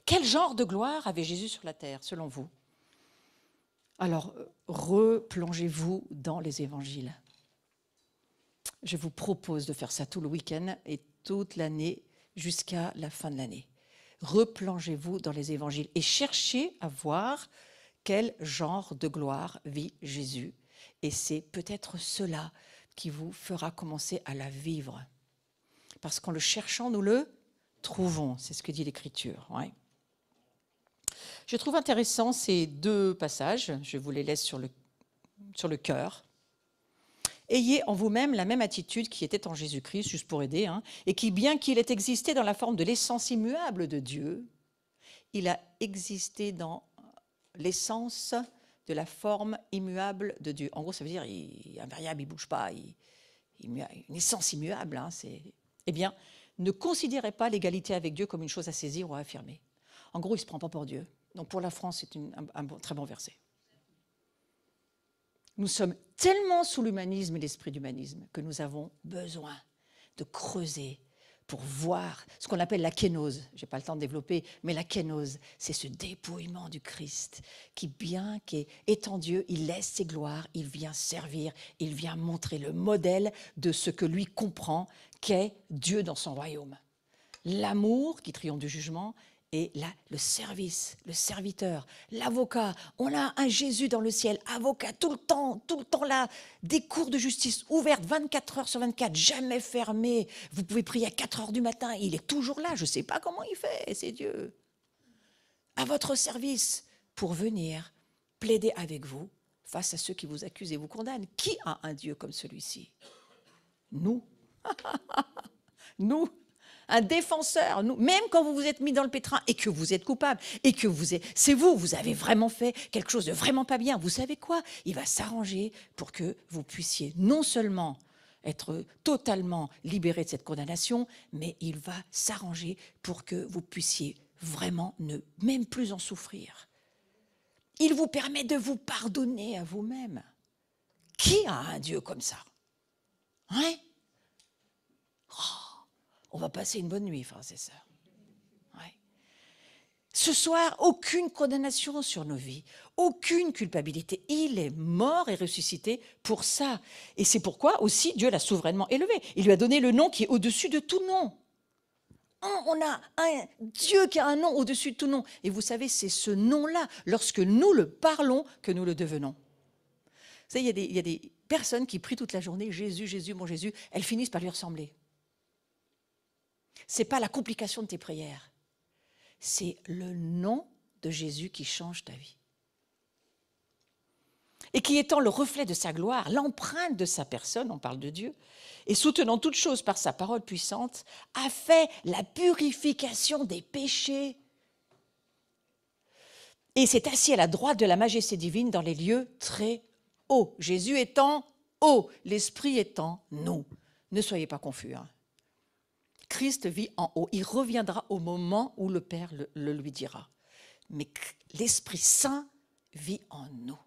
Quel genre de gloire avait Jésus sur la terre, selon vous? Alors, replongez-vous dans les évangiles. Je vous propose de faire ça tout le week-end et toute l'année jusqu'à la fin de l'année. Replongez-vous dans les évangiles et cherchez à voir quel genre de gloire vit Jésus. Et c'est peut-être cela qui vous fera commencer à la vivre. Parce qu'en le cherchant, nous le trouvons. C'est ce que dit l'Écriture. Ouais. Je trouve intéressant ces deux passages. Je vous les laisse sur le cœur. Ayez en vous-même la même attitude qui était en Jésus-Christ, juste pour aider, hein, et qui, bien qu'il ait existé dans la forme de l'essence immuable de Dieu, il a existé dans l'essence de la forme immuable de Dieu. En gros, ça veut dire il est invariable, il ne bouge pas, une essence immuable. Hein, eh bien, ne considérez pas l'égalité avec Dieu comme une chose à saisir ou à affirmer. En gros, il ne se prend pas pour Dieu. Donc pour la France, c'est un très bon verset. Nous sommes tellement sous l'humanisme et l'esprit d'humanisme que nous avons besoin de creuser pour voir ce qu'on appelle la kénose. Je n'ai pas le temps de développer, mais la kénose, c'est ce dépouillement du Christ qui, bien qu'étant Dieu, il laisse ses gloires, il vient servir, il vient montrer le modèle de ce que lui comprend qu'est Dieu dans son royaume. L'amour qui triomphe du jugement, et là, le service, le serviteur, l'avocat. On a un Jésus dans le ciel, avocat tout le temps là, des cours de justice ouvertes 24 heures sur 24, jamais fermées. Vous pouvez prier à 4 heures du matin, il est toujours là, je ne sais pas comment il fait, c'est Dieu. À votre service pour venir plaider avec vous, face à ceux qui vous accusent et vous condamnent. Qui a un Dieu comme celui-ci? Nous. Nous. Un défenseur, nous, même quand vous vous êtes mis dans le pétrin et que vous êtes coupable, et que c'est vous, vous avez vraiment fait quelque chose de vraiment pas bien, vous savez quoi? Il va s'arranger pour que vous puissiez non seulement être totalement libéré de cette condamnation, mais il va s'arranger pour que vous puissiez vraiment ne même plus en souffrir. Il vous permet de vous pardonner à vous-même. Qui a un Dieu comme ça? Hein? On va passer une bonne nuit, frères et sœurs. Ouais. Ce soir, aucune condamnation sur nos vies, aucune culpabilité. Il est mort et ressuscité pour ça. Et c'est pourquoi aussi Dieu l'a souverainement élevé. Il lui a donné le nom qui est au-dessus de tout nom. On a un Dieu qui a un nom au-dessus de tout nom. Et vous savez, c'est ce nom-là, lorsque nous le parlons, que nous le devenons. Vous savez, il y a des personnes qui prient toute la journée, Jésus, Jésus, mon Jésus, elles finissent par lui ressembler. Ce n'est pas la complication de tes prières, c'est le nom de Jésus qui change ta vie. Et qui étant le reflet de sa gloire, l'empreinte de sa personne, on parle de Dieu, et soutenant toutes choses par sa parole puissante, a fait la purification des péchés. Et s'est assis à la droite de la majesté divine dans les lieux très hauts. Jésus étant haut, l'Esprit étant nous. Ne soyez pas confus, hein. Christ vit en haut. Il reviendra au moment où le Père le lui dira. Mais l'Esprit Saint vit en nous.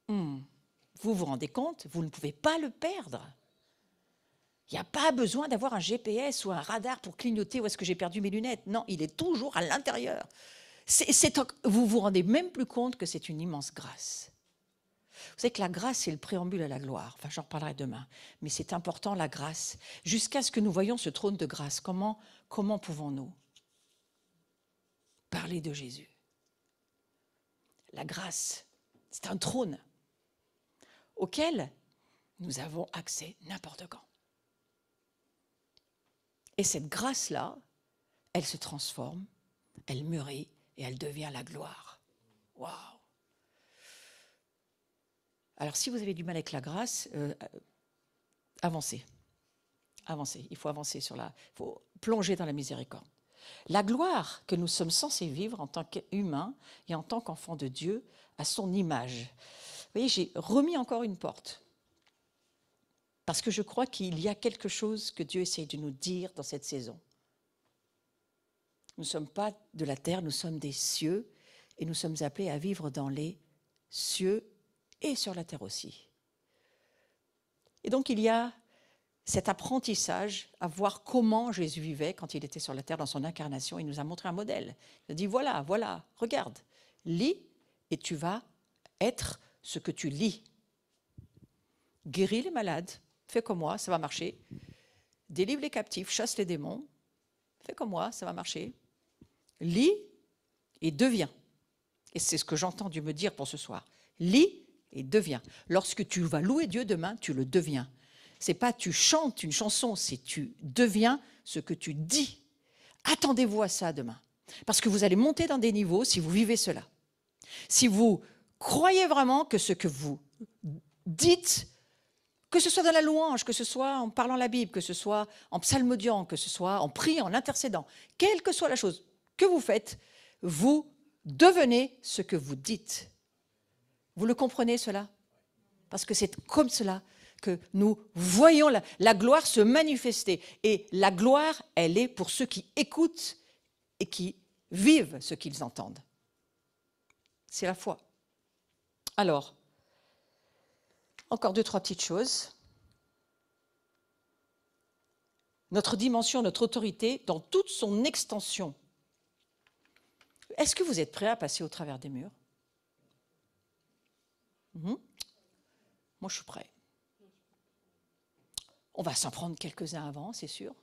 Vous vous rendez compte? Vous ne pouvez pas le perdre. Il n'y a pas besoin d'avoir un GPS ou un radar pour clignoter où est-ce que j'ai perdu mes lunettes. Non, il est toujours à l'intérieur. Vous ne vous rendez même plus compte que c'est une immense grâce. Vous savez que la grâce, c'est le préambule à la gloire. Enfin, j'en reparlerai demain. Mais c'est important, la grâce. Jusqu'à ce que nous voyions ce trône de grâce, comment pouvons-nous parler de Jésus? La grâce, c'est un trône auquel nous avons accès n'importe quand. Et cette grâce-là, elle se transforme, elle mûrit et elle devient la gloire. Waouh! Alors, si vous avez du mal avec la grâce, avancez. Avancez. Il faut avancer il faut plonger dans la miséricorde. La gloire que nous sommes censés vivre en tant qu'humains et en tant qu'enfants de Dieu à son image. Vous voyez, j'ai remis encore une porte. Parce que je crois qu'il y a quelque chose que Dieu essaye de nous dire dans cette saison. Nous ne sommes pas de la terre, nous sommes des cieux et nous sommes appelés à vivre dans les cieux et sur la terre aussi. Et donc il y a cet apprentissage à voir comment Jésus vivait quand il était sur la terre dans son incarnation. Il nous a montré un modèle. Il a dit voilà, regarde, lis et tu vas être ce que tu lis. Guéris les malades, fais comme moi, ça va marcher. Délivre les captifs, chasse les démons, fais comme moi, ça va marcher. Lis et deviens. Et c'est ce que j'ai entendu me dire pour ce soir. Lis et deviens. Lorsque tu vas louer Dieu demain, tu le deviens. C'est pas tu chantes une chanson, c'est tu deviens ce que tu dis. Attendez-vous à ça demain. Parce que vous allez monter dans des niveaux si vous vivez cela. Si vous croyez vraiment que ce que vous dites, que ce soit dans la louange, que ce soit en parlant la Bible, que ce soit en psalmodiant, que ce soit en priant, en intercédant, quelle que soit la chose que vous faites, vous devenez ce que vous dites. Vous le comprenez cela? Parce que c'est comme cela que nous voyons la gloire se manifester. Et la gloire, elle est pour ceux qui écoutent et qui vivent ce qu'ils entendent. C'est la foi. Alors, encore 2-3 petites choses. Notre dimension, notre autorité, dans toute son extension. Est-ce que vous êtes prêts à passer au travers des murs? Moi, je suis prêt. On va s'en prendre quelques-uns avant, c'est sûr.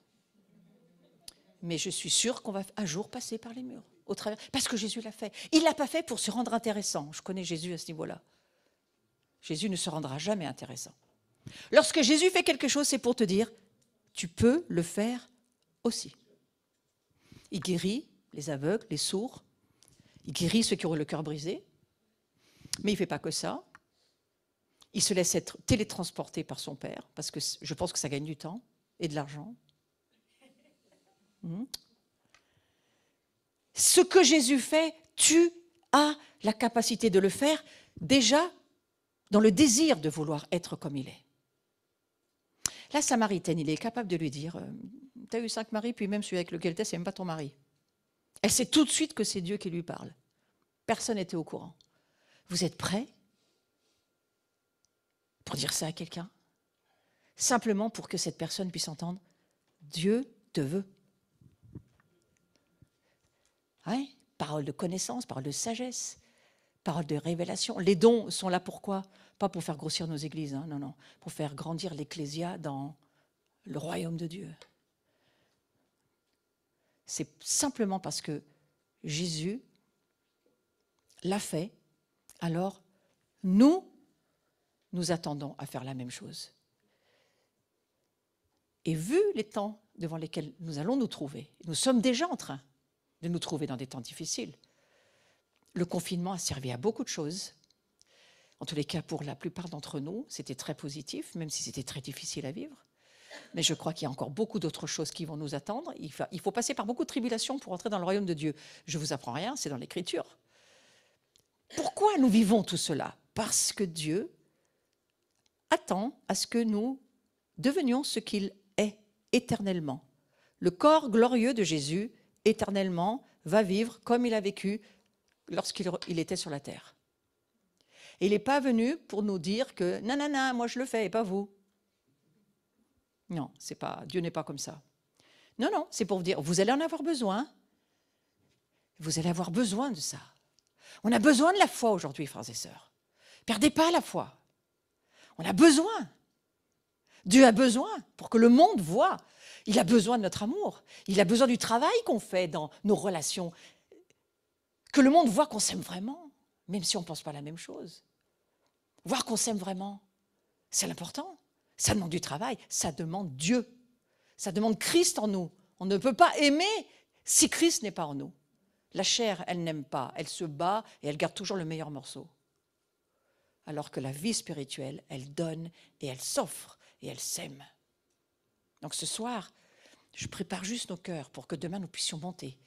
Mais je suis sûre qu'on va un jour passer par les murs, au travers, parce que Jésus l'a fait. Il ne l'a pas fait pour se rendre intéressant. Je connais Jésus à ce niveau-là. Jésus ne se rendra jamais intéressant. Lorsque Jésus fait quelque chose, c'est pour te dire, tu peux le faire aussi. Il guérit les aveugles, les sourds. Il guérit ceux qui ont le cœur brisé. Mais il ne fait pas que ça. Il se laisse être télétransporté par son père, parce que je pense que ça gagne du temps et de l'argent. Ce que Jésus fait, tu as la capacité de le faire déjà dans le désir de vouloir être comme il est. La Samaritaine, il est capable de lui dire « Tu as eu 5 maris, puis même celui avec lequel tu es, c'est même pas ton mari. » Elle sait tout de suite que c'est Dieu qui lui parle. Personne n'était au courant. Vous êtes prêts pour dire ça à quelqu'un? Simplement pour que cette personne puisse entendre « Dieu te veut ». Ouais, parole de connaissance, parole de sagesse, parole de révélation. Les dons sont là pourquoi? Pas pour faire grossir nos églises, hein, non, non. Pour faire grandir l'ecclésia dans le royaume de Dieu. C'est simplement parce que Jésus l'a fait, alors nous attendons à faire la même chose. Et vu les temps devant lesquels nous allons nous trouver, nous sommes déjà en train de nous trouver dans des temps difficiles. Le confinement a servi à beaucoup de choses. En tous les cas, pour la plupart d'entre nous, c'était très positif, même si c'était très difficile à vivre. Mais je crois qu'il y a encore beaucoup d'autres choses qui vont nous attendre. Il faut passer par beaucoup de tribulations pour entrer dans le royaume de Dieu. Je ne vous apprends rien, c'est dans l'Écriture. Pourquoi nous vivons tout cela? Parce que Dieu attend à ce que nous devenions ce qu'il est éternellement. Le corps glorieux de Jésus, éternellement, va vivre comme il a vécu lorsqu'il était sur la terre. Et il n'est pas venu pour nous dire que « non, non, non, moi je le fais et pas vous ». Non, c'est pas, Dieu n'est pas comme ça. Non, non, c'est pour vous dire, vous allez en avoir besoin. Vous allez avoir besoin de ça. On a besoin de la foi aujourd'hui, frères et sœurs. Perdez pas la foi. On a besoin. Dieu a besoin pour que le monde voie. Il a besoin de notre amour. Il a besoin du travail qu'on fait dans nos relations. Que le monde voit qu'on s'aime vraiment, même si on ne pense pas la même chose. Voir qu'on s'aime vraiment, c'est l'important. Ça demande du travail, ça demande Dieu. Ça demande Christ en nous. On ne peut pas aimer si Christ n'est pas en nous. La chair, elle n'aime pas, elle se bat et elle garde toujours le meilleur morceau. Alors que la vie spirituelle, elle donne et elle s'offre et elle s'aime. Donc ce soir, je prépare juste nos cœurs pour que demain nous puissions monter.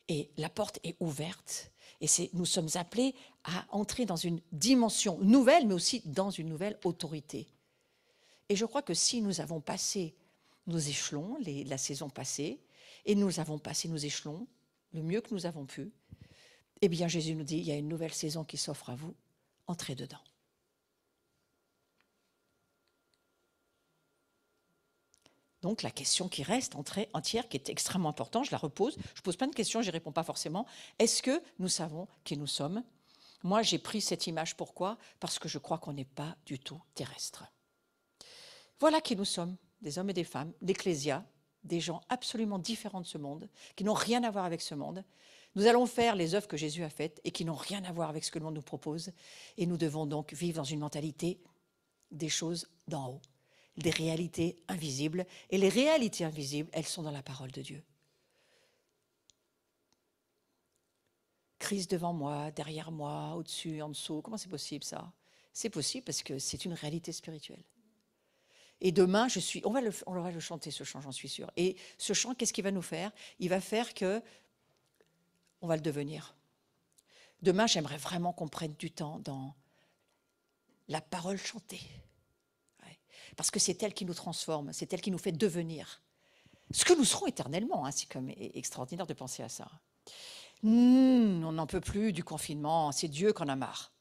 Et la porte est ouverte et nous sommes appelés à entrer dans une dimension nouvelle, mais aussi dans une nouvelle autorité. Et je crois que si nous avons passé nos échelons, la saison passée, et nous avons passé nos échelons le mieux que nous avons pu, eh bien Jésus nous dit, il y a une nouvelle saison qui s'offre à vous, entrez dedans. Donc la question qui reste entière, qui est extrêmement importante, je la repose, je pose plein de questions, je n'y réponds pas forcément. Est-ce que nous savons qui nous sommes? Moi j'ai pris cette image, pourquoi? Parce que je crois qu'on n'est pas du tout terrestre. Voilà qui nous sommes, des hommes et des femmes, l'Ecclésia, des gens absolument différents de ce monde, qui n'ont rien à voir avec ce monde. Nous allons faire les œuvres que Jésus a faites et qui n'ont rien à voir avec ce que le monde nous propose. Et nous devons donc vivre dans une mentalité des choses d'en haut, des réalités invisibles. Et les réalités invisibles, elles sont dans la parole de Dieu. Christ devant moi, derrière moi, au-dessus, en dessous, comment c'est possible ça? C'est possible parce que c'est une réalité spirituelle. Et demain, on va le chanter, ce chant, j'en suis sûre. Et ce chant, qu'est-ce qu'il va nous faire? Il va faire que on va le devenir. Demain, j'aimerais vraiment qu'on prenne du temps dans la parole chantée. Ouais. Parce que c'est elle qui nous transforme, c'est elle qui nous fait devenir. Ce que nous serons éternellement, hein, c'est quand même extraordinaire de penser à ça. On n'en peut plus du confinement, c'est Dieu qui en a marre.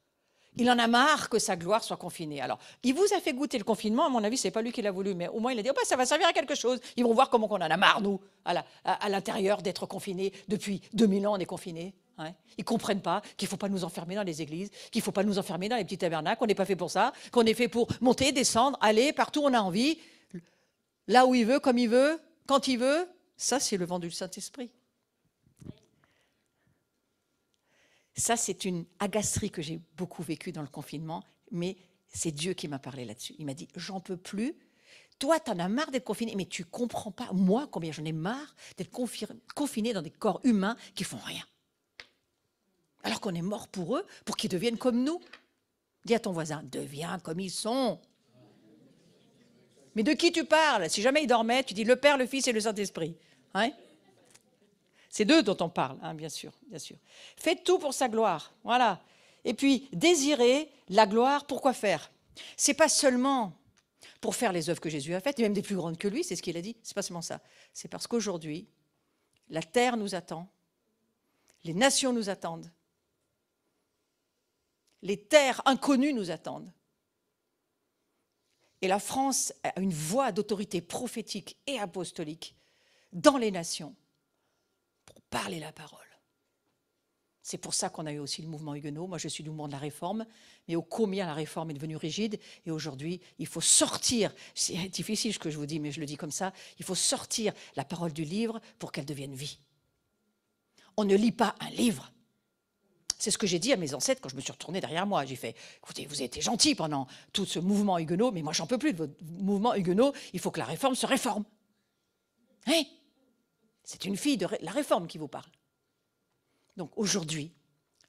Il en a marre que sa gloire soit confinée. Alors, il vous a fait goûter le confinement, à mon avis, ce n'est pas lui qui l'a voulu, mais au moins il a dit, oh, bah, ça va servir à quelque chose. Ils vont voir comment on en a marre, nous, à l'intérieur d'être confinés. Depuis 2000 ans, on est confinés. Hein. Ils ne comprennent pas qu'il ne faut pas nous enfermer dans les églises, qu'il ne faut pas nous enfermer dans les petits tabernacles, qu'on n'est pas fait pour ça, qu'on est fait pour monter, descendre, aller partout où on a envie, là où il veut, comme il veut, quand il veut. Ça, c'est le vent du Saint-Esprit. Ça, c'est une agacerie que j'ai beaucoup vécue dans le confinement, mais c'est Dieu qui m'a parlé là-dessus. Il m'a dit, j'en peux plus. Toi, tu en as marre d'être confiné, mais tu ne comprends pas, moi, combien j'en ai marre d'être confiné dans des corps humains qui ne font rien. Alors alors qu'on est mort pour eux, pour qu'ils deviennent comme nous. Dis à ton voisin, deviens comme ils sont. Mais de qui tu parles? Si jamais ils dormaient, tu dis le Père, le Fils et le Saint-Esprit. Hein? C'est d'eux dont on parle, hein, bien sûr, bien sûr. Faites tout pour sa gloire, voilà. Et puis, désirer la gloire, pourquoi faire? C'est pas seulement pour faire les œuvres que Jésus a faites, et même des plus grandes que lui, c'est ce qu'il a dit, c'est pas seulement ça. C'est parce qu'aujourd'hui, la terre nous attend, les nations nous attendent, les terres inconnues nous attendent. Et la France a une voix d'autorité prophétique et apostolique dans les nations pour parler la parole. C'est pour ça qu'on a eu aussi le mouvement huguenot. Moi, je suis du mouvement de la Réforme, mais ô combien la Réforme est devenue rigide. Et aujourd'hui, il faut sortir, c'est difficile ce que je vous dis, mais je le dis comme ça, il faut sortir la parole du livre pour qu'elle devienne vie. On ne lit pas un livre. C'est ce que j'ai dit à mes ancêtres quand je me suis retournée derrière moi. J'ai fait, écoutez, vous avez été gentils pendant tout ce mouvement huguenot, mais moi, j'en peux plus de votre mouvement huguenot. Il faut que la Réforme se réforme. Hein? C'est une fille de la Réforme qui vous parle. Donc aujourd'hui,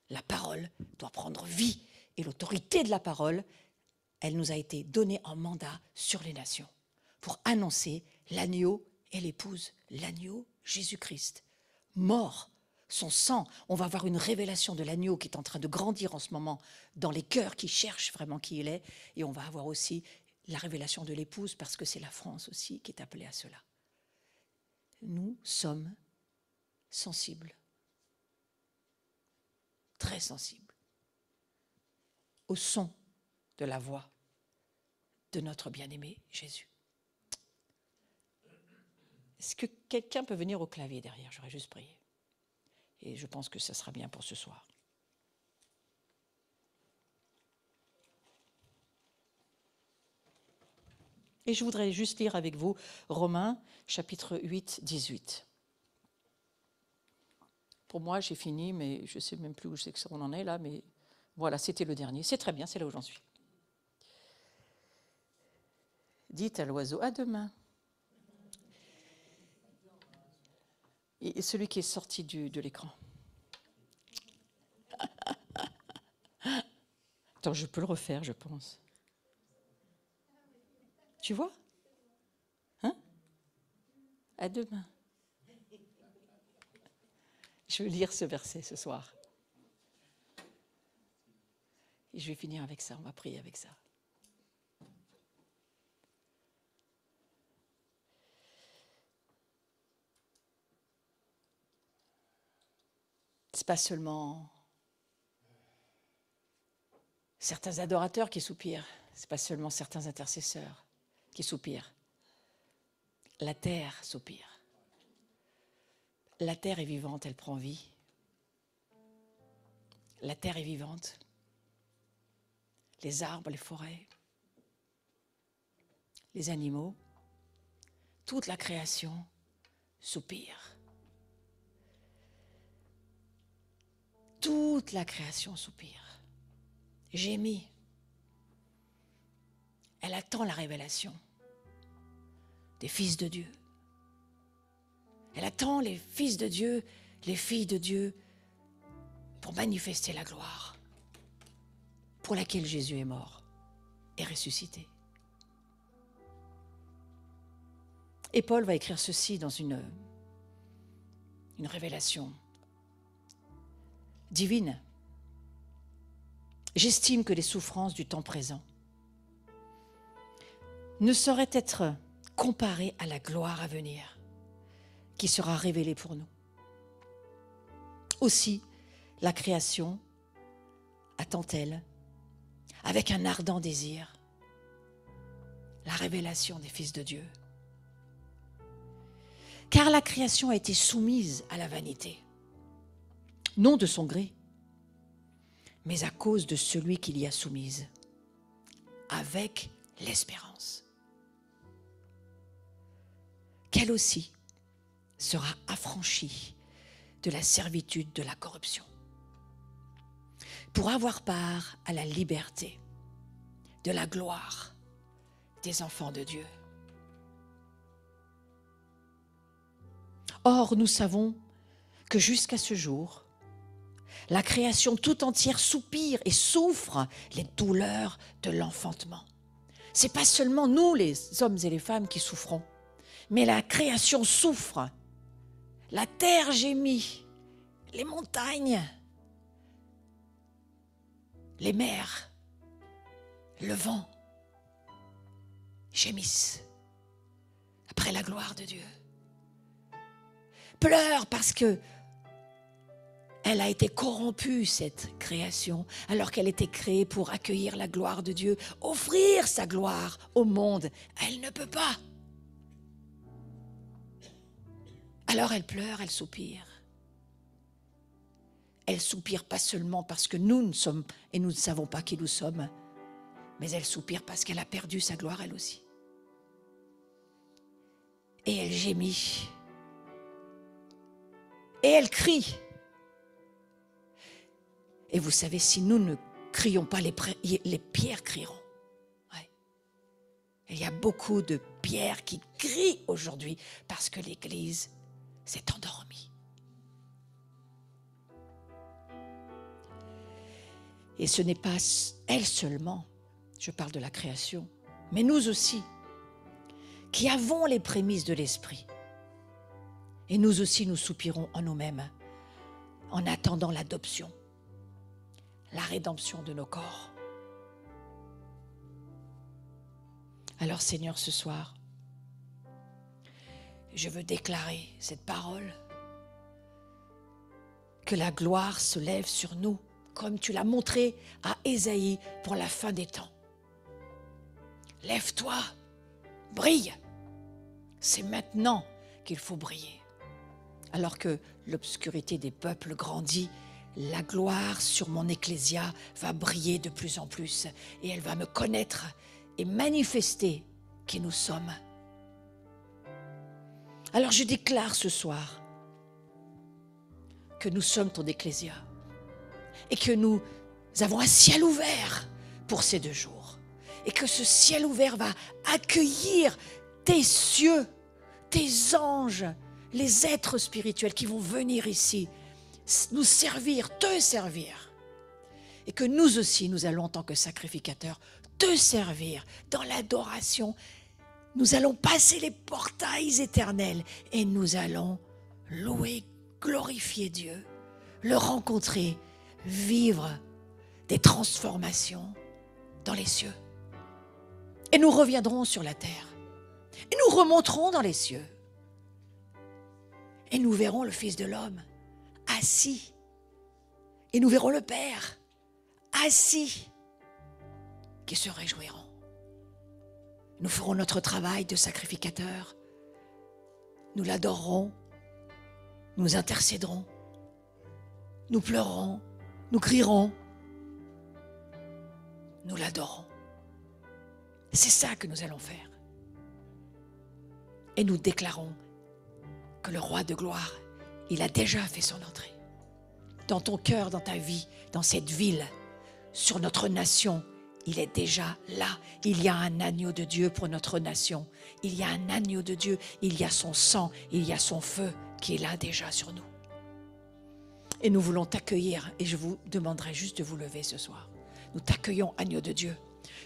la parole doit prendre vie. Et l'autorité de la parole, elle nous a été donnée en mandat sur les nations pour annoncer l'agneau et l'épouse, l'agneau Jésus-Christ, mort, son sang. On va avoir une révélation de l'agneau qui est en train de grandir en ce moment dans les cœurs qui cherchent vraiment qui il est. Et on va avoir aussi la révélation de l'épouse parce que c'est la France aussi qui est appelée à cela. Nous sommes sensibles. Très sensible au son de la voix de notre bien-aimé Jésus. Est-ce que quelqu'un peut venir au clavier derrière? J'aurais juste prié. Et je pense que ça sera bien pour ce soir. Et je voudrais juste lire avec vous Romains, chapitre 8, 18. Pour moi, j'ai fini, mais je ne sais même plus où c'est que on en est là, mais voilà, c'était le dernier. C'est très bien, c'est là où j'en suis. Dites à l'oiseau, à demain. Et celui qui est sorti de l'écran. Attends, je peux le refaire, je pense. Tu vois? Hein? À demain. Je vais lire ce verset ce soir. Et je vais finir avec ça, on va prier avec ça. Ce n'est pas seulement certains adorateurs qui soupirent, ce n'est pas seulement certains intercesseurs qui soupirent. La terre soupire. La terre est vivante, elle prend vie. La terre est vivante. Les arbres, les forêts, les animaux, toute la création soupire. Toute la création soupire, gémit. Elle attend la révélation des fils de Dieu. Elle attend les fils de Dieu, les filles de Dieu, pour manifester la gloire pour laquelle Jésus est mort et ressuscité. Et Paul va écrire ceci dans une révélation divine. J'estime que les souffrances du temps présent ne sauraient être comparées à la gloire à venir qui sera révélée pour nous. Aussi, la création attend-elle avec un ardent désir la révélation des fils de Dieu. Car la création a été soumise à la vanité, non de son gré, mais à cause de celui qui l'y a soumise, avec l'espérance qu'elle aussi sera affranchie de la servitude de la corruption, pour avoir part à la liberté de la gloire des enfants de Dieu. Or, nous savons que jusqu'à ce jour, La création tout entière soupire et souffre les douleurs de l'enfantement. Ce n'est pas seulement nous, les hommes et les femmes, qui souffrons, mais la création souffre. La terre gémit, les montagnes, les mers, le vent gémissent après la gloire de Dieu. Pleure parce que elle a été corrompue, cette création, alors qu'elle était créée pour accueillir la gloire de Dieu, offrir sa gloire au monde. Elle ne peut pas. Alors elle pleure, elle soupire. Elle soupire pas seulement parce que nous ne sommes et nous ne savons pas qui nous sommes, mais elle soupire parce qu'elle a perdu sa gloire elle aussi. Et elle gémit. Et elle crie. Et vous savez, si nous ne crions pas, les pierres crieront. Ouais. Il y a beaucoup de pierres qui crient aujourd'hui parce que l'Église s'est endormie. Et ce n'est pas elle seulement, je parle de la création, mais nous aussi, qui avons les prémices de l'Esprit. Et nous aussi, nous soupirons en nous-mêmes en attendant l'adoption, la rédemption de nos corps. Alors Seigneur, ce soir, je veux déclarer cette parole, que la gloire se lève sur nous, comme tu l'as montré à Ésaïe pour la fin des temps. Lève-toi, brille. C'est maintenant qu'il faut briller. Alors que l'obscurité des peuples grandit, la gloire sur mon ecclésia va briller de plus en plus et elle va me connaître et manifester qui nous sommes. Alors je déclare ce soir que nous sommes ton ecclésia et que nous avons un ciel ouvert pour ces 2 jours et que ce ciel ouvert va accueillir tes cieux, tes anges, les êtres spirituels qui vont venir ici nous servir, te servir. Et que nous aussi, nous allons en tant que sacrificateurs te servir dans l'adoration. Nous allons passer les portails éternels et nous allons louer, glorifier Dieu, le rencontrer, vivre des transformations dans les cieux. Et nous reviendrons sur la terre. Et nous remonterons dans les cieux. Et nous verrons le Fils de l'homme assis. Et nous verrons le Père assis, qui se réjouiront. Nous ferons notre travail de sacrificateur. Nous l'adorerons. Nous intercéderons. Nous pleurerons. Nous crierons. Nous l'adorons. C'est ça que nous allons faire. Et nous déclarons que le roi de gloire, il a déjà fait son entrée. Dans ton cœur, dans ta vie, dans cette ville, sur notre nation, il est déjà là. Il y a un agneau de Dieu pour notre nation. Il y a un agneau de Dieu. Il y a son sang, il y a son feu qui est là déjà sur nous. Et nous voulons t'accueillir. Et je vous demanderai juste de vous lever ce soir. Nous t'accueillons, agneau de Dieu.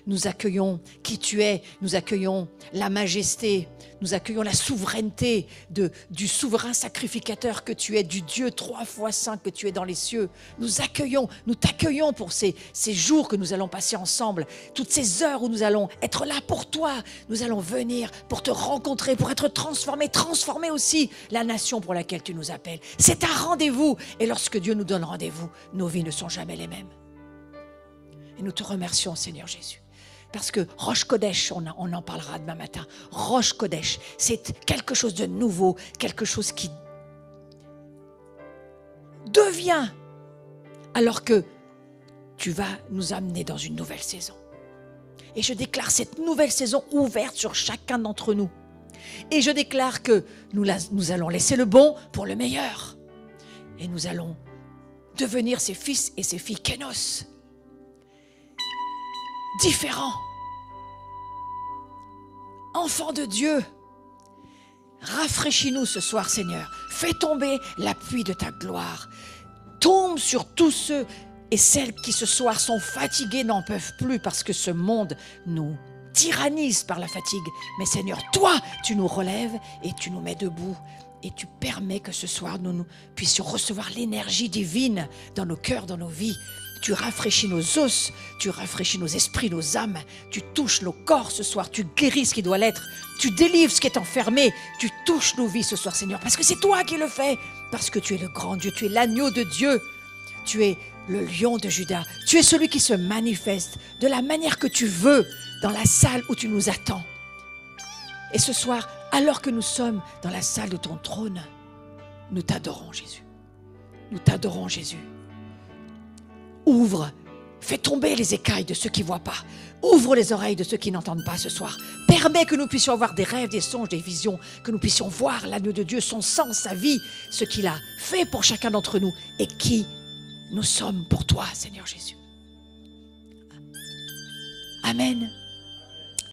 Nous accueillons qui tu es, nous accueillons la majesté, nous accueillons la souveraineté du souverain sacrificateur que tu es, du Dieu 3 fois 5 que tu es dans les cieux. Nous t'accueillons pour ces jours que nous allons passer ensemble, toutes ces heures où nous allons être là pour toi. Nous allons venir pour te rencontrer, pour être transformer aussi la nation pour laquelle tu nous appelles. C'est un rendez-vous et lorsque Dieu nous donne rendez-vous, nos vies ne sont jamais les mêmes. Et nous te remercions, Seigneur Jésus. Parce que Rosh Kodesh, on en parlera demain matin. Rosh Kodesh, c'est quelque chose de nouveau, quelque chose qui devient, alors que tu vas nous amener dans une nouvelle saison. Et je déclare cette nouvelle saison ouverte sur chacun d'entre nous. Et je déclare que nous allons laisser le bon pour le meilleur. Et nous allons devenir ces fils et ces filles kénos, différents, enfants de Dieu. Rafraîchis-nous ce soir, Seigneur. Fais tomber la pluie de ta gloire. tombe sur tous ceux et celles qui ce soir sont fatigués, n'en peuvent plus parce que ce monde nous tyrannise par la fatigue. Mais Seigneur, toi, tu nous relèves et tu nous mets debout. Et tu permets que ce soir, nous puissions recevoir l'énergie divine dans nos cœurs, dans nos vies. Tu rafraîchis nos os, tu rafraîchis nos esprits, nos âmes. Tu touches nos corps ce soir, tu guéris ce qui doit l'être. Tu délivres ce qui est enfermé. Tu touches nos vies ce soir, Seigneur, parce que c'est toi qui le fais. Parce que tu es le grand Dieu, tu es l'agneau de Dieu. Tu es le lion de Juda. Tu es celui qui se manifeste de la manière que tu veux dans la salle où tu nous attends. Et ce soir, alors que nous sommes dans la salle de ton trône, nous t'adorons, Jésus. Nous t'adorons, Jésus. Ouvre, fais tomber les écailles de ceux qui ne voient pas. Ouvre les oreilles de ceux qui n'entendent pas ce soir. Permets que nous puissions avoir des rêves, des songes, des visions, que nous puissions voir l'agneau de Dieu, son sang, sa vie, ce qu'il a fait pour chacun d'entre nous et qui nous sommes pour toi, Seigneur Jésus. Amen.